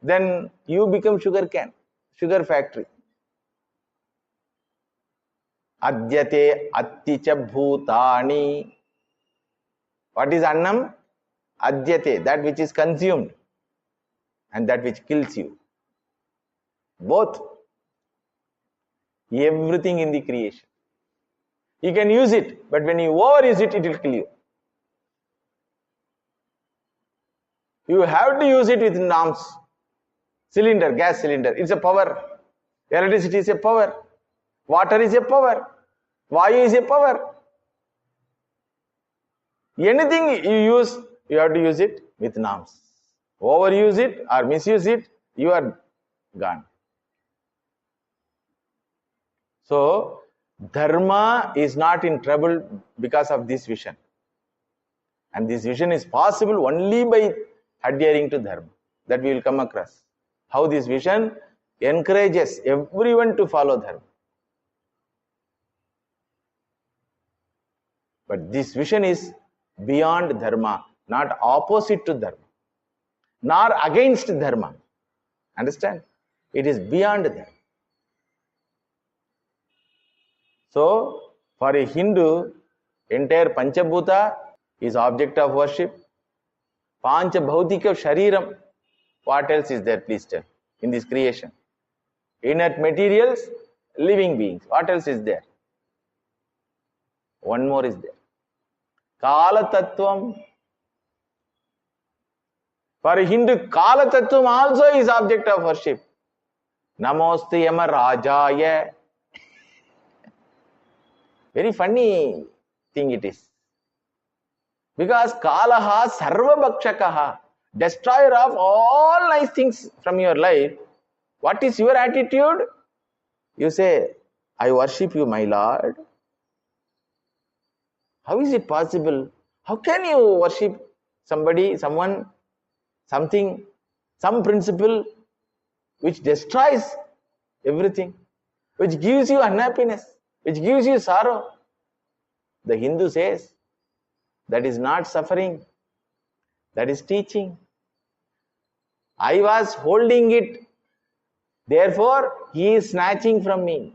Then you become sugar cane, sugar factory. Adyate atticha bhutani. What is annam? Adyate, that which is consumed and that which kills you. Both. Everything in the creation. You can use it, but when you overuse it, it will kill you. You have to use it with norms. Cylinder, gas cylinder, it's a power. Electricity is a power. Water is a power. Vayu is a power. Anything you use, you have to use it with norms. Overuse it or misuse it, you are gone. So, dharma is not in trouble because of this vision. And this vision is possible only by adhering to dharma. That we will come across. How this vision encourages everyone to follow dharma. But this vision is beyond dharma, not opposite to dharma, nor against dharma. Understand? It is beyond dharma. So, for a Hindu, entire Panchabhuta is object of worship. Pancha Bhautika Shariram. What else is there, please tell, in this creation? Inert materials, living beings. What else is there? One more is there. Kala Tattvam. For a Hindu, Kala Tattvam also is object of worship. Namoste Yama Rajaya. Very funny thing it is. Because Kalaha Sarva Bhakshakaha, destroyer of all nice things from your life. What is your attitude? You say, I worship you, my Lord. How is it possible? How can you worship somebody, someone, something, some principle which destroys everything, which gives you unhappiness, which gives you sorrow? The Hindu says, that is not suffering, that is teaching. I was holding it, therefore he is snatching from me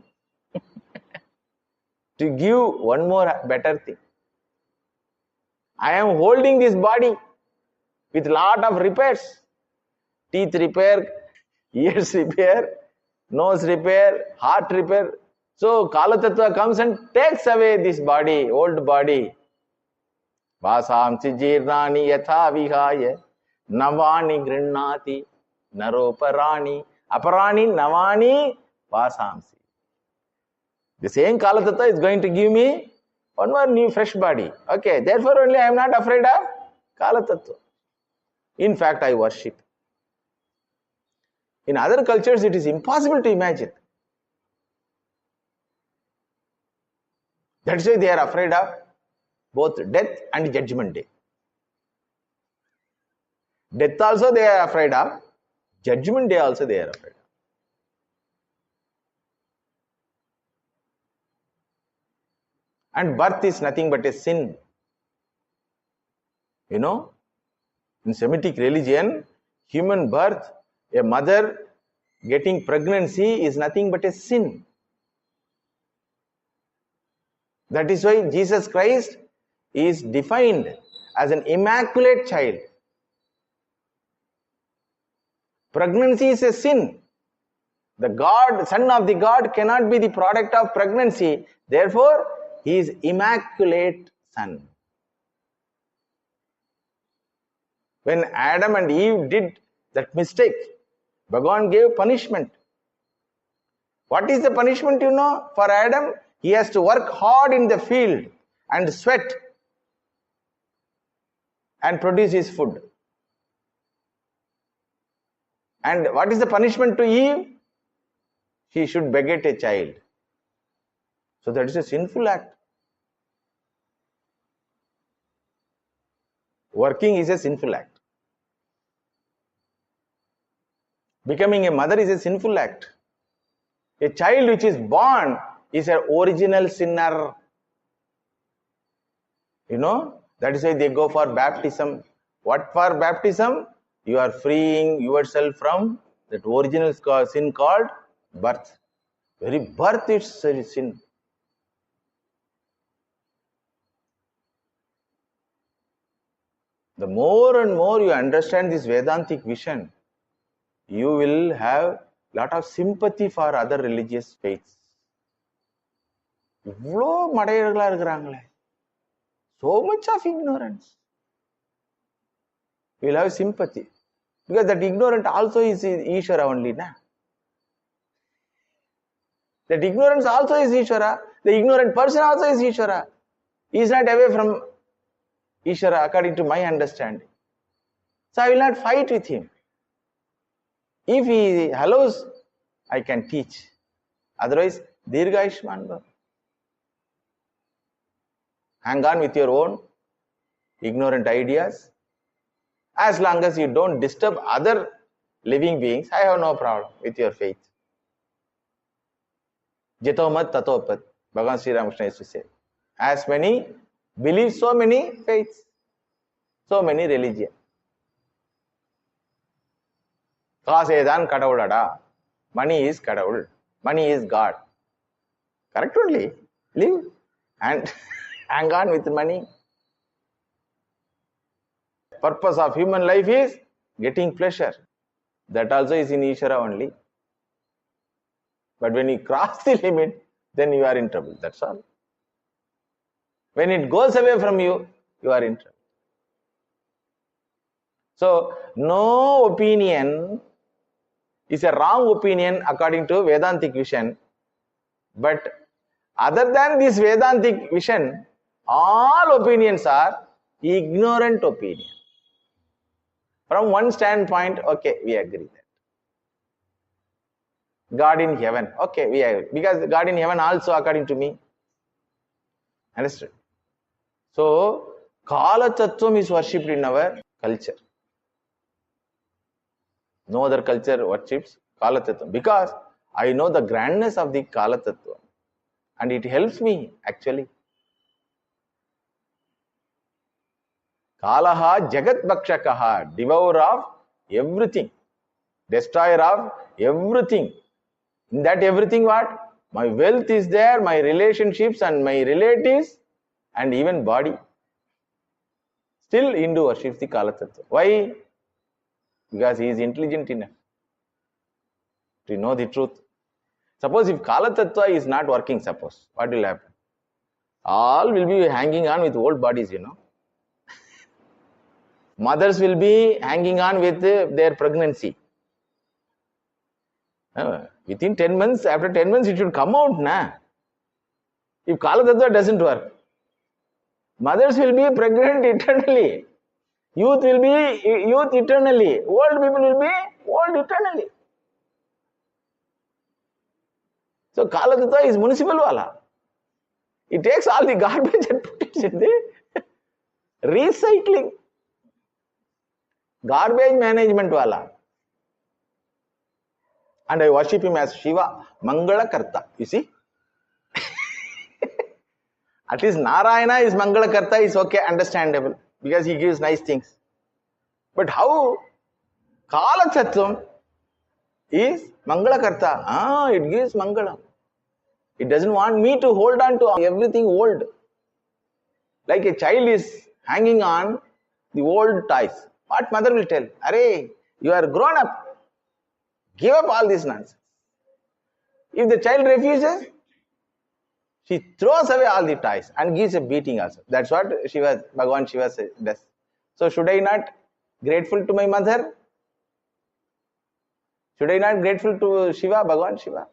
to give one more better thing. I am holding this body with lot of repairs, teeth repair, ears repair, nose repair, heart repair. So Kala Tattva comes and takes away this body, old body. Vasamsi jirnani yatha vihaya navani grinnati naroparani aparani navani vasamsi. The same Kala Tattva is going to give me one more new fresh body. Okay, therefore only I am not afraid of Kala Tattva. In fact, I worship. In other cultures, it is impossible to imagine. That's why they are afraid of both death and judgment day. Death also they are afraid of, judgment day also they are afraid of. And birth is nothing but a sin. You know, in Semitic religion, human birth, a mother getting pregnancy is nothing but a sin. That is why Jesus Christ is defined as an immaculate child. Pregnancy is a sin. The God, Son of the God cannot be the product of pregnancy. Therefore, he is immaculate Son. When Adam and Eve did that mistake, Bhagavan gave punishment. What is the punishment, you know? For Adam, he has to work hard in the field and sweat and produce his food. And what is the punishment to Eve? She should beget a child. So that is a sinful act. Working is a sinful act. Becoming a mother is a sinful act. A child which is born is an original sinner. You know, that is why they go for baptism. What for baptism? You are freeing yourself from that original sin called birth. Very birth is sin. The more and more you understand this Vedantic vision, you will have lot of sympathy for other religious faiths. So much of ignorance. You will have sympathy. Because that ignorant also is Ishvara only. Na? That ignorance also is Ishvara. The ignorant person also is Ishvara. He is not away from Ishvara according to my understanding. So I will not fight with him. If he allows, I can teach. Otherwise, Dirgha Ishman Bhav. Hang on with your own ignorant ideas. As long as you don't disturb other living beings, I have no problem with your faith. Jitomat tatopat. Bhagavan Sri Ramakrishna used to say. As many believe, so many faiths, so many religions. Kasedan kadavulada. Money is kadavul. Money is God. Correct only. Live and hang on with money. Purpose of human life is getting pleasure. That also is in Ishvara only. But when you cross the limit, then you are in trouble. That's all. When it goes away from you, you are in trouble. So, no opinion is a wrong opinion according to Vedantic vision. But other than this Vedantic vision, all opinions are ignorant opinion. From one standpoint, okay, we agree that. God in heaven, okay, we agree. Because God in heaven also according to me. Understood? So, Kala Tattvam is worshipped in our culture. No other culture worships Kala Tattvam. Because I know the grandness of the Kala Tattvam. And it helps me actually. Kalaha Jagat Bhakshakaha, devourer of everything, destroyer of everything. In that everything what? My wealth is there, my relationships and my relatives and even body. Still Hindu worships the Kala Tattva. Why? Because he is intelligent enough to know the truth. Suppose if Kala Tattva is not working, suppose, what will happen? All will be hanging on with old bodies, Mothers will be hanging on with their pregnancy. Within 10 months, after 10 months, it should come out, na? If Kala Tattva doesn't work, mothers will be pregnant eternally. Youth will be youth eternally. Old people will be old eternally. So Kala Tattva is municipal wala. It takes all the garbage and put it in the recycling. Garbage management wala. And I worship him as Shiva, Mangala Karta. You see? At least Narayana is Mangala Karta is okay, understandable. Because he gives nice things. But how Kala Tattvam is Mangala Karta? It gives Mangala. It doesn't want me to hold on to everything old. Like a child is hanging on the old toys. What mother will tell? Arey, you are grown up. Give up all this nonsense. If the child refuses, she throws away all the toys and gives a beating also. That's what Bhagavan Shiva does. So should I not grateful to my mother? Should I not grateful to Shiva, Bhagavan Shiva?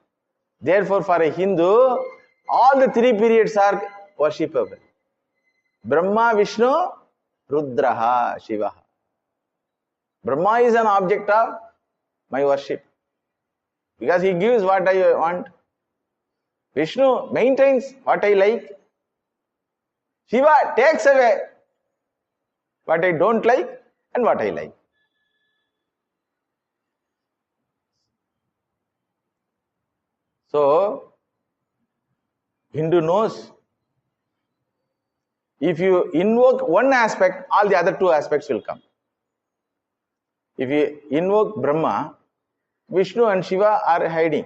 Therefore, for a Hindu, all the three periods are worshipable. Brahma, Vishnu, Rudraha, Shiva. Brahma is an object of my worship. Because he gives what I want. Vishnu maintains what I like. Shiva takes away what I don't like and what I like. So, Hindu knows if you invoke one aspect, all the other two aspects will come. If you invoke Brahma, Vishnu and Shiva are hiding.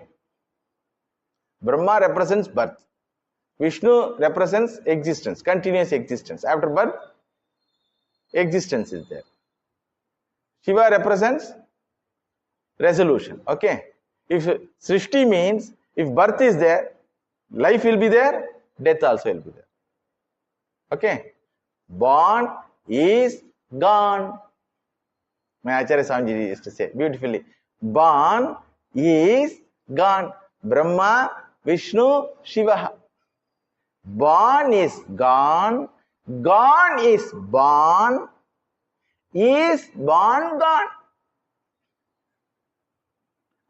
Brahma represents birth. Vishnu represents existence, continuous existence. After birth, existence is there. Shiva represents resolution. Okay. If Srishti means, if birth is there, life will be there, death also will be there. Okay. Born is gone. My Acharya Swamiji used to say beautifully. Born is gone. Brahma, Vishnu, Shiva. Born is gone. Gone is born. Is born gone.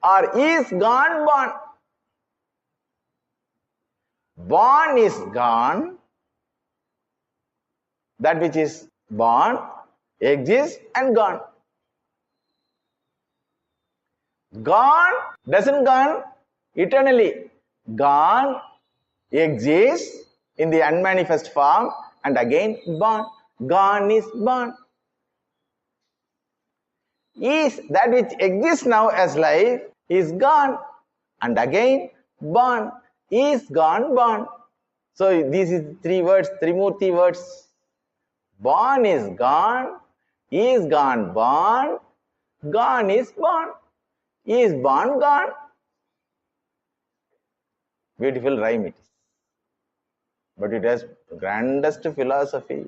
Or is gone born. Born is gone. That which is born, exists and gone. Gone doesn't gone eternally. Gone exists in the unmanifest form and again born. Gone is born. Is that which exists now as life is gone and again born. Is gone born. So these is three words, Trimurti words. Born is gone born, gone is born. Is born gone? Beautiful rhyme it is. But it has grandest philosophy.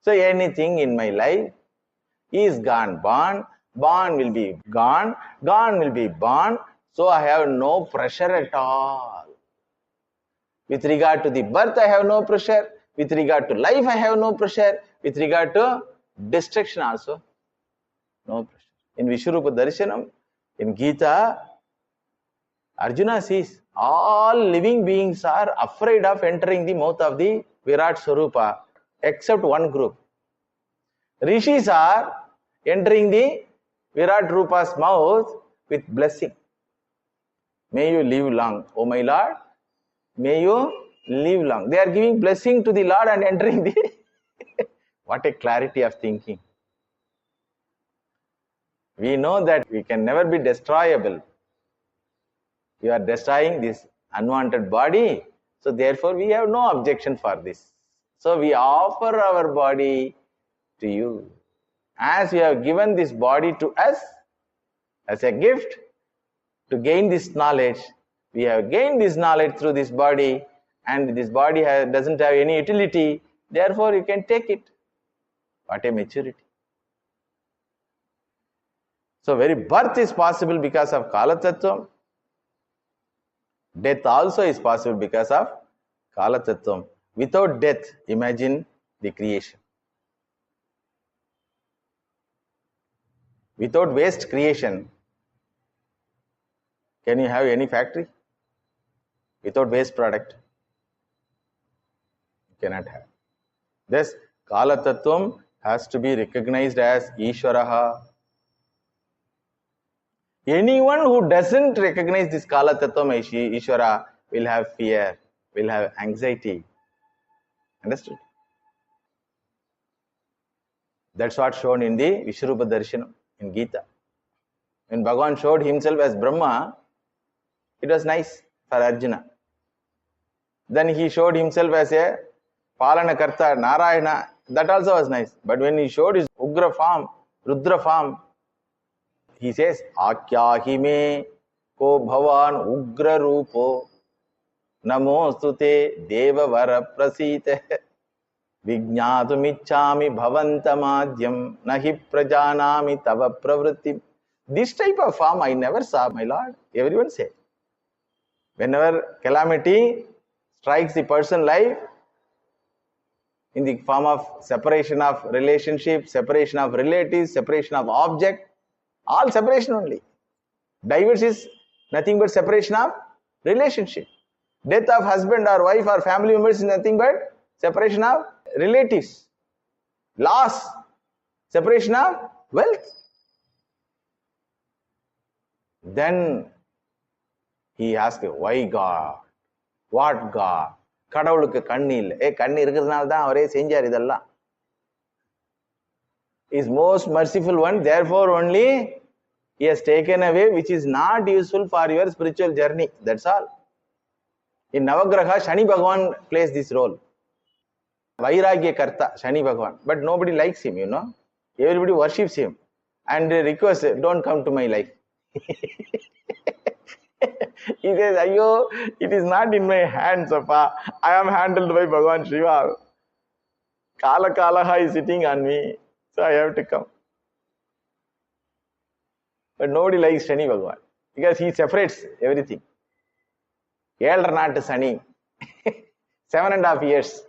So anything in my life is gone, born, born will be gone, gone will be born. So I have no pressure at all. With regard to the birth, I have no pressure. With regard to life, I have no pressure. With regard to destruction also, no pressure. In Vishwarupa Darshanam, in Gita, Arjuna says, all living beings are afraid of entering the mouth of the Virat Swarupa, except one group. Rishis are entering the Virat Rupa's mouth with blessing. May you live long, O my Lord. May you live long. They are giving blessing to the Lord and entering the... What a clarity of thinking. We know that we can never be destroyable. You are destroying this unwanted body. So therefore we have no objection for this. So we offer our body to you. As you have given this body to us as a gift to gain this knowledge, we have gained this knowledge through this body, and this body doesn't have any utility. Therefore you can take it. What a maturity. So very birth is possible because of Kala Tattvam. Death also is possible because of Kala Tattvam. Without death, imagine the creation. Without waste creation, can you have any factory? Without waste product, you cannot have. Thus, Kala Tattvam has to be recognized as Ishwaraha. Anyone who doesn't recognize this Kala Tattvam as Ishwara will have fear, will have anxiety. Understood? That's what shown in the Vishwarupa Darshanam in Gita. When Bhagavan showed himself as Brahma, it was nice for Arjuna. Then he showed himself as a Palanakarta, Narayana. That also was nice. But when he showed his Ugra form, Rudra form, he says, Akyahi me ko bhavan ugra rupo namostute deva vara prasite vijñātumiccāmi bhavantamadhyam nahi prajanami tava pravritti. This type of form I never saw, my Lord. Everyone say. Whenever calamity strikes the person's life, in the form of separation of relationship, separation of relatives, separation of object, all separation only. Divorce is nothing but separation of relationship. Death of husband or wife or family members is nothing but separation of relatives. Loss, separation of wealth. Then he asked, why God? What God? கடவுளுக்கு கண்ணு இல்லை. கண்ணு இருக்கிறதுனால தான் அவரே செஞ்சார் இதெல்லாம். Is most merciful one, therefore only he has taken away which is not useful for your spiritual journey. That's all. In Navagraha, Shani Bhagavan plays this role. Vairagya Karta, Shani Bhagavan. But nobody likes him, you know. Everybody worships him and requests, don't come to my life. He says, Ayo, it is not in my hands, Appa. I am handled by Bhagavan Shiva. Kala Kalaha is sitting on me, so I have to come. But nobody likes Shani Bhagavan because he separates everything. Elder Sani, 7.5 years.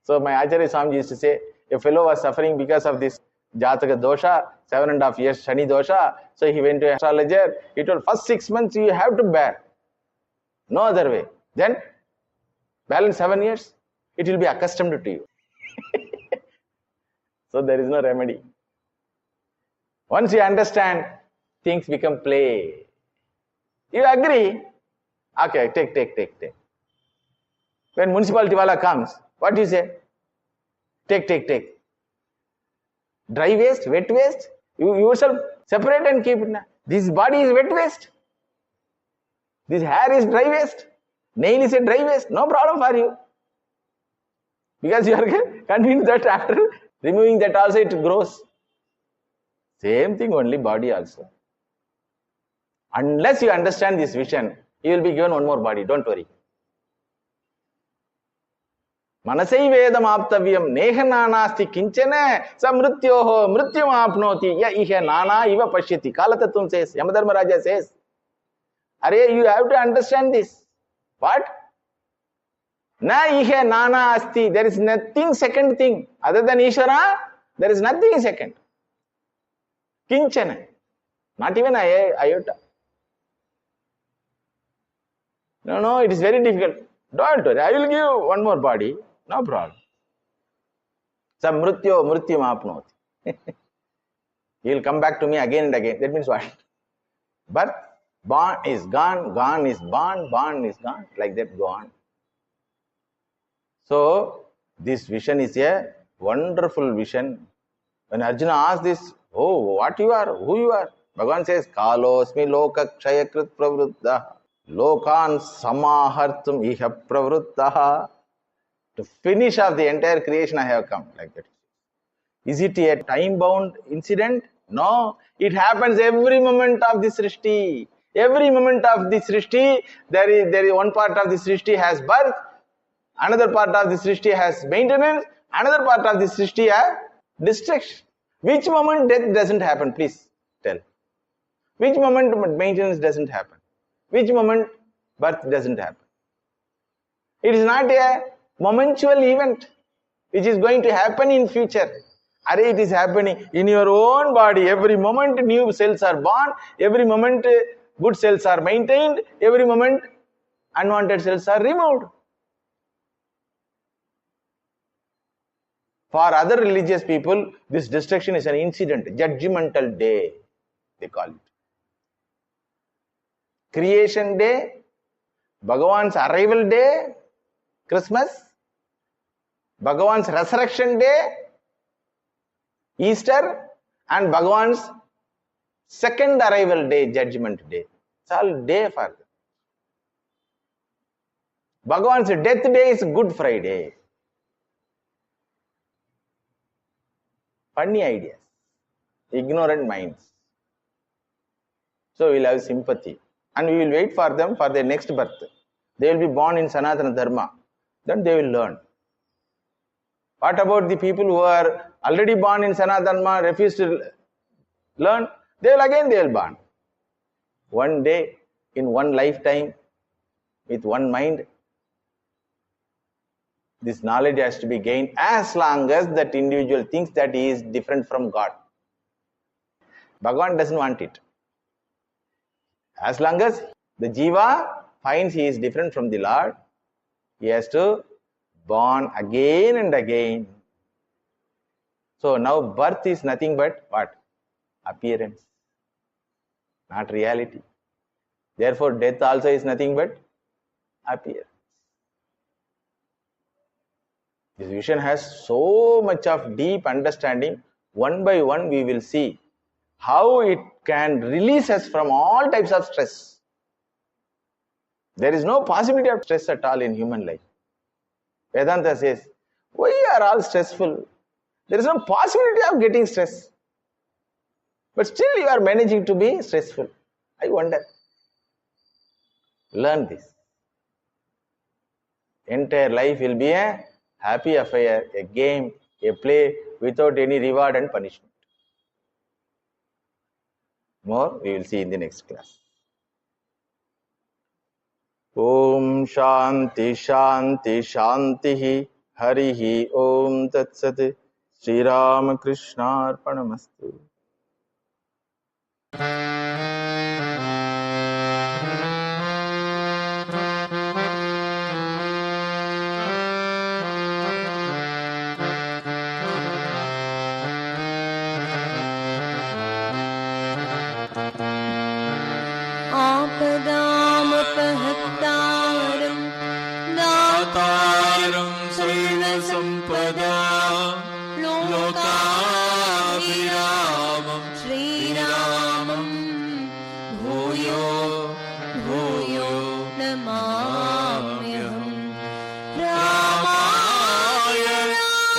So my Acharya Swamiji used to say, a fellow was suffering because of this Jataka dosha, 7.5 years Shani dosha. So he went to an astrologer. He told, first 6 months you have to bear. No other way. Then, balance 7 years, it will be accustomed to you. So there is no remedy. Once you understand, things become play. You agree? Okay, take. When municipality wala comes, what do you say? Take. Dry waste, wet waste, you yourself separate and keep it. This body is wet waste. This hair is dry waste. Nail is a dry waste. No problem for you. Because you are convinced that after removing that also it grows. Same thing only body also. Unless you understand this vision, You will be given one more body, don't worry. Manasai vedam aptavyam neha nanasti kinchana samrutyoho mrutyam apnoti ya ihe nana iva pashyati. Kalatattvam says, Yamadharmaraja says, Are you have to understand this. What? Na ihe nana asti. There is nothing second thing. Other than Ishvara, there is nothing second. Kinchana. Not even iota. No, it is very difficult. Don't worry, I will give you one more body. No problem. Samrutyo mrutyam apnoti. He will come back to me again and again. That means what? Birth, born is gone, gone is born, born is gone. Like that, go on. So, this vision is a wonderful vision. When Arjuna asks this, oh, what you are, who you are? Bhagavan says, Kalosmi loka kshayakrit pravruddha. Lokan samahartum iha pravruttaha. To finish off the entire creation I have come, like that. Is it a time-bound incident? No. It happens every moment of this Srishti. Every moment of this Srishti, there is one part of this Srishti has birth, another part of this Srishti has maintenance, another part of this Srishti has destruction. Which moment death doesn't happen? Please tell. Which moment maintenance doesn't happen? Which moment birth doesn't happen? It is not a momentual event which is going to happen in future. It is happening in your own body. Every moment new cells are born. Every moment good cells are maintained. Every moment unwanted cells are removed. For other religious people, this destruction is an incident, judgmental day, they call it. Creation day, Bhagavan's arrival day, Christmas, Bhagavan's resurrection day, Easter, and Bhagavan's second arrival day, judgment day. It's all day for them. Bhagavan's death day is Good Friday. Funny ideas, ignorant minds. So we will have sympathy. And we will wait for them for their next birth. They will be born in Sanatana Dharma. Then they will learn. What about the people who are already born in Sanatana Dharma, refuse to learn? They will born. One day, in one lifetime, with one mind, this knowledge has to be gained as long as that individual thinks that he is different from God. Bhagavan doesn't want it. As long as the jiva finds he is different from the Lord, he has to born again and again. So now birth is nothing but what? Appearance, not reality. Therefore death also is nothing but appearance. This vision has so much of deep understanding. One by one we will see how it can release us from all types of stress. There is no possibility of stress at all in human life. Vedanta says, we are all stressful. There is no possibility of getting stress. But still you are managing to be stressful. I wonder. Learn this. Entire life will be a happy affair, a game, a play without any reward and punishment. More we will see in the next class. Om Shanti Shanti Shanti Harihi Om Tat Sat Sri Ram Krishna Arpanamastu.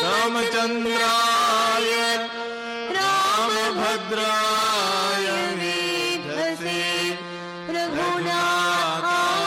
Ramachaन्द्राय रामभद्राय वेधसे रघुनाथाय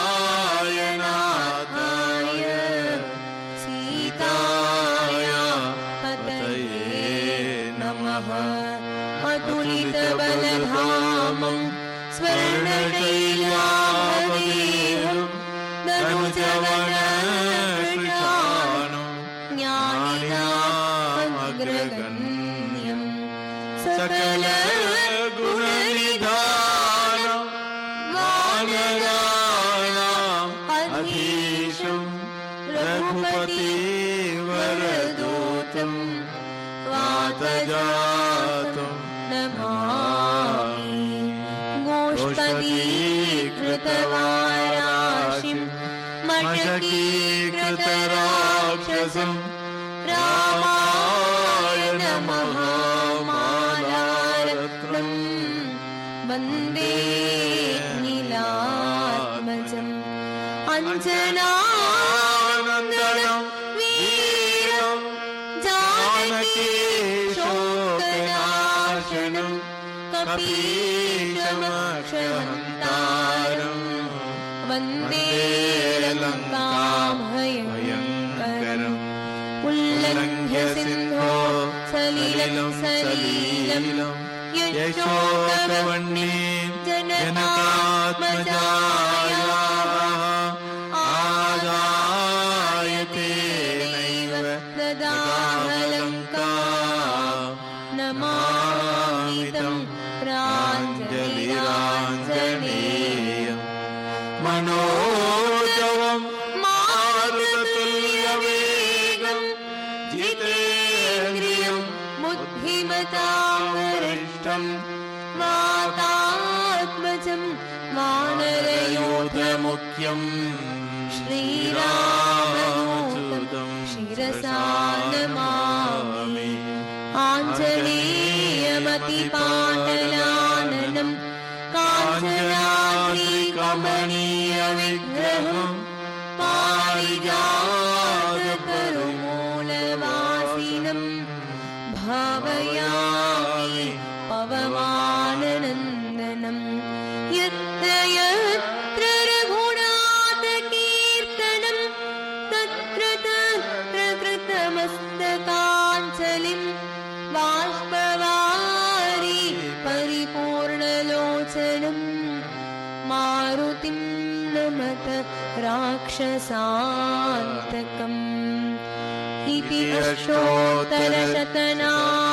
पारिजातं Namami. गोष्पदीकृतवाराशिं मशकीकृतराक्षसं रामाय नमः। मालारत्नं वन्दे नीलात्मजम् अञ्जनानन्दनं वीरं जानकी शोकनाशनं कपीशमक्षहन्तारं वन्दे लङ्कां भयङ्करम्। उल्लङ्घ्य सिन्धो सलिलं यशोकवर्णीं जनकात्मजायाः आदाय तेनैव ददाह लङ्काम्। नमामि तं प्राञ्जलिराञ्जनेयम्। मनोजवं मारुततुल्यवेगं जितेन्द्रियं बुद्धिमतां वरिष्ठं वातात्मजं वानरयोधमुख्यं श्रीरामदूतं शिरसा नमामि। आञ्जनेयमतिपाटलाननं काञ्चनाद्रिकमनीयविग्रहं पारिजाततरुमूलवासिनं भावयामि पवमाननन्दनं। यत्र यत्र रघुनाथकीर्तनं तत्र तत्र कृतमस्तकाञ्जलिं बाष्पवारि परिपूर्णलोचनं मारुतिं नमत राक्षसान्तकम्। इति अष्टोत्तरशतनाम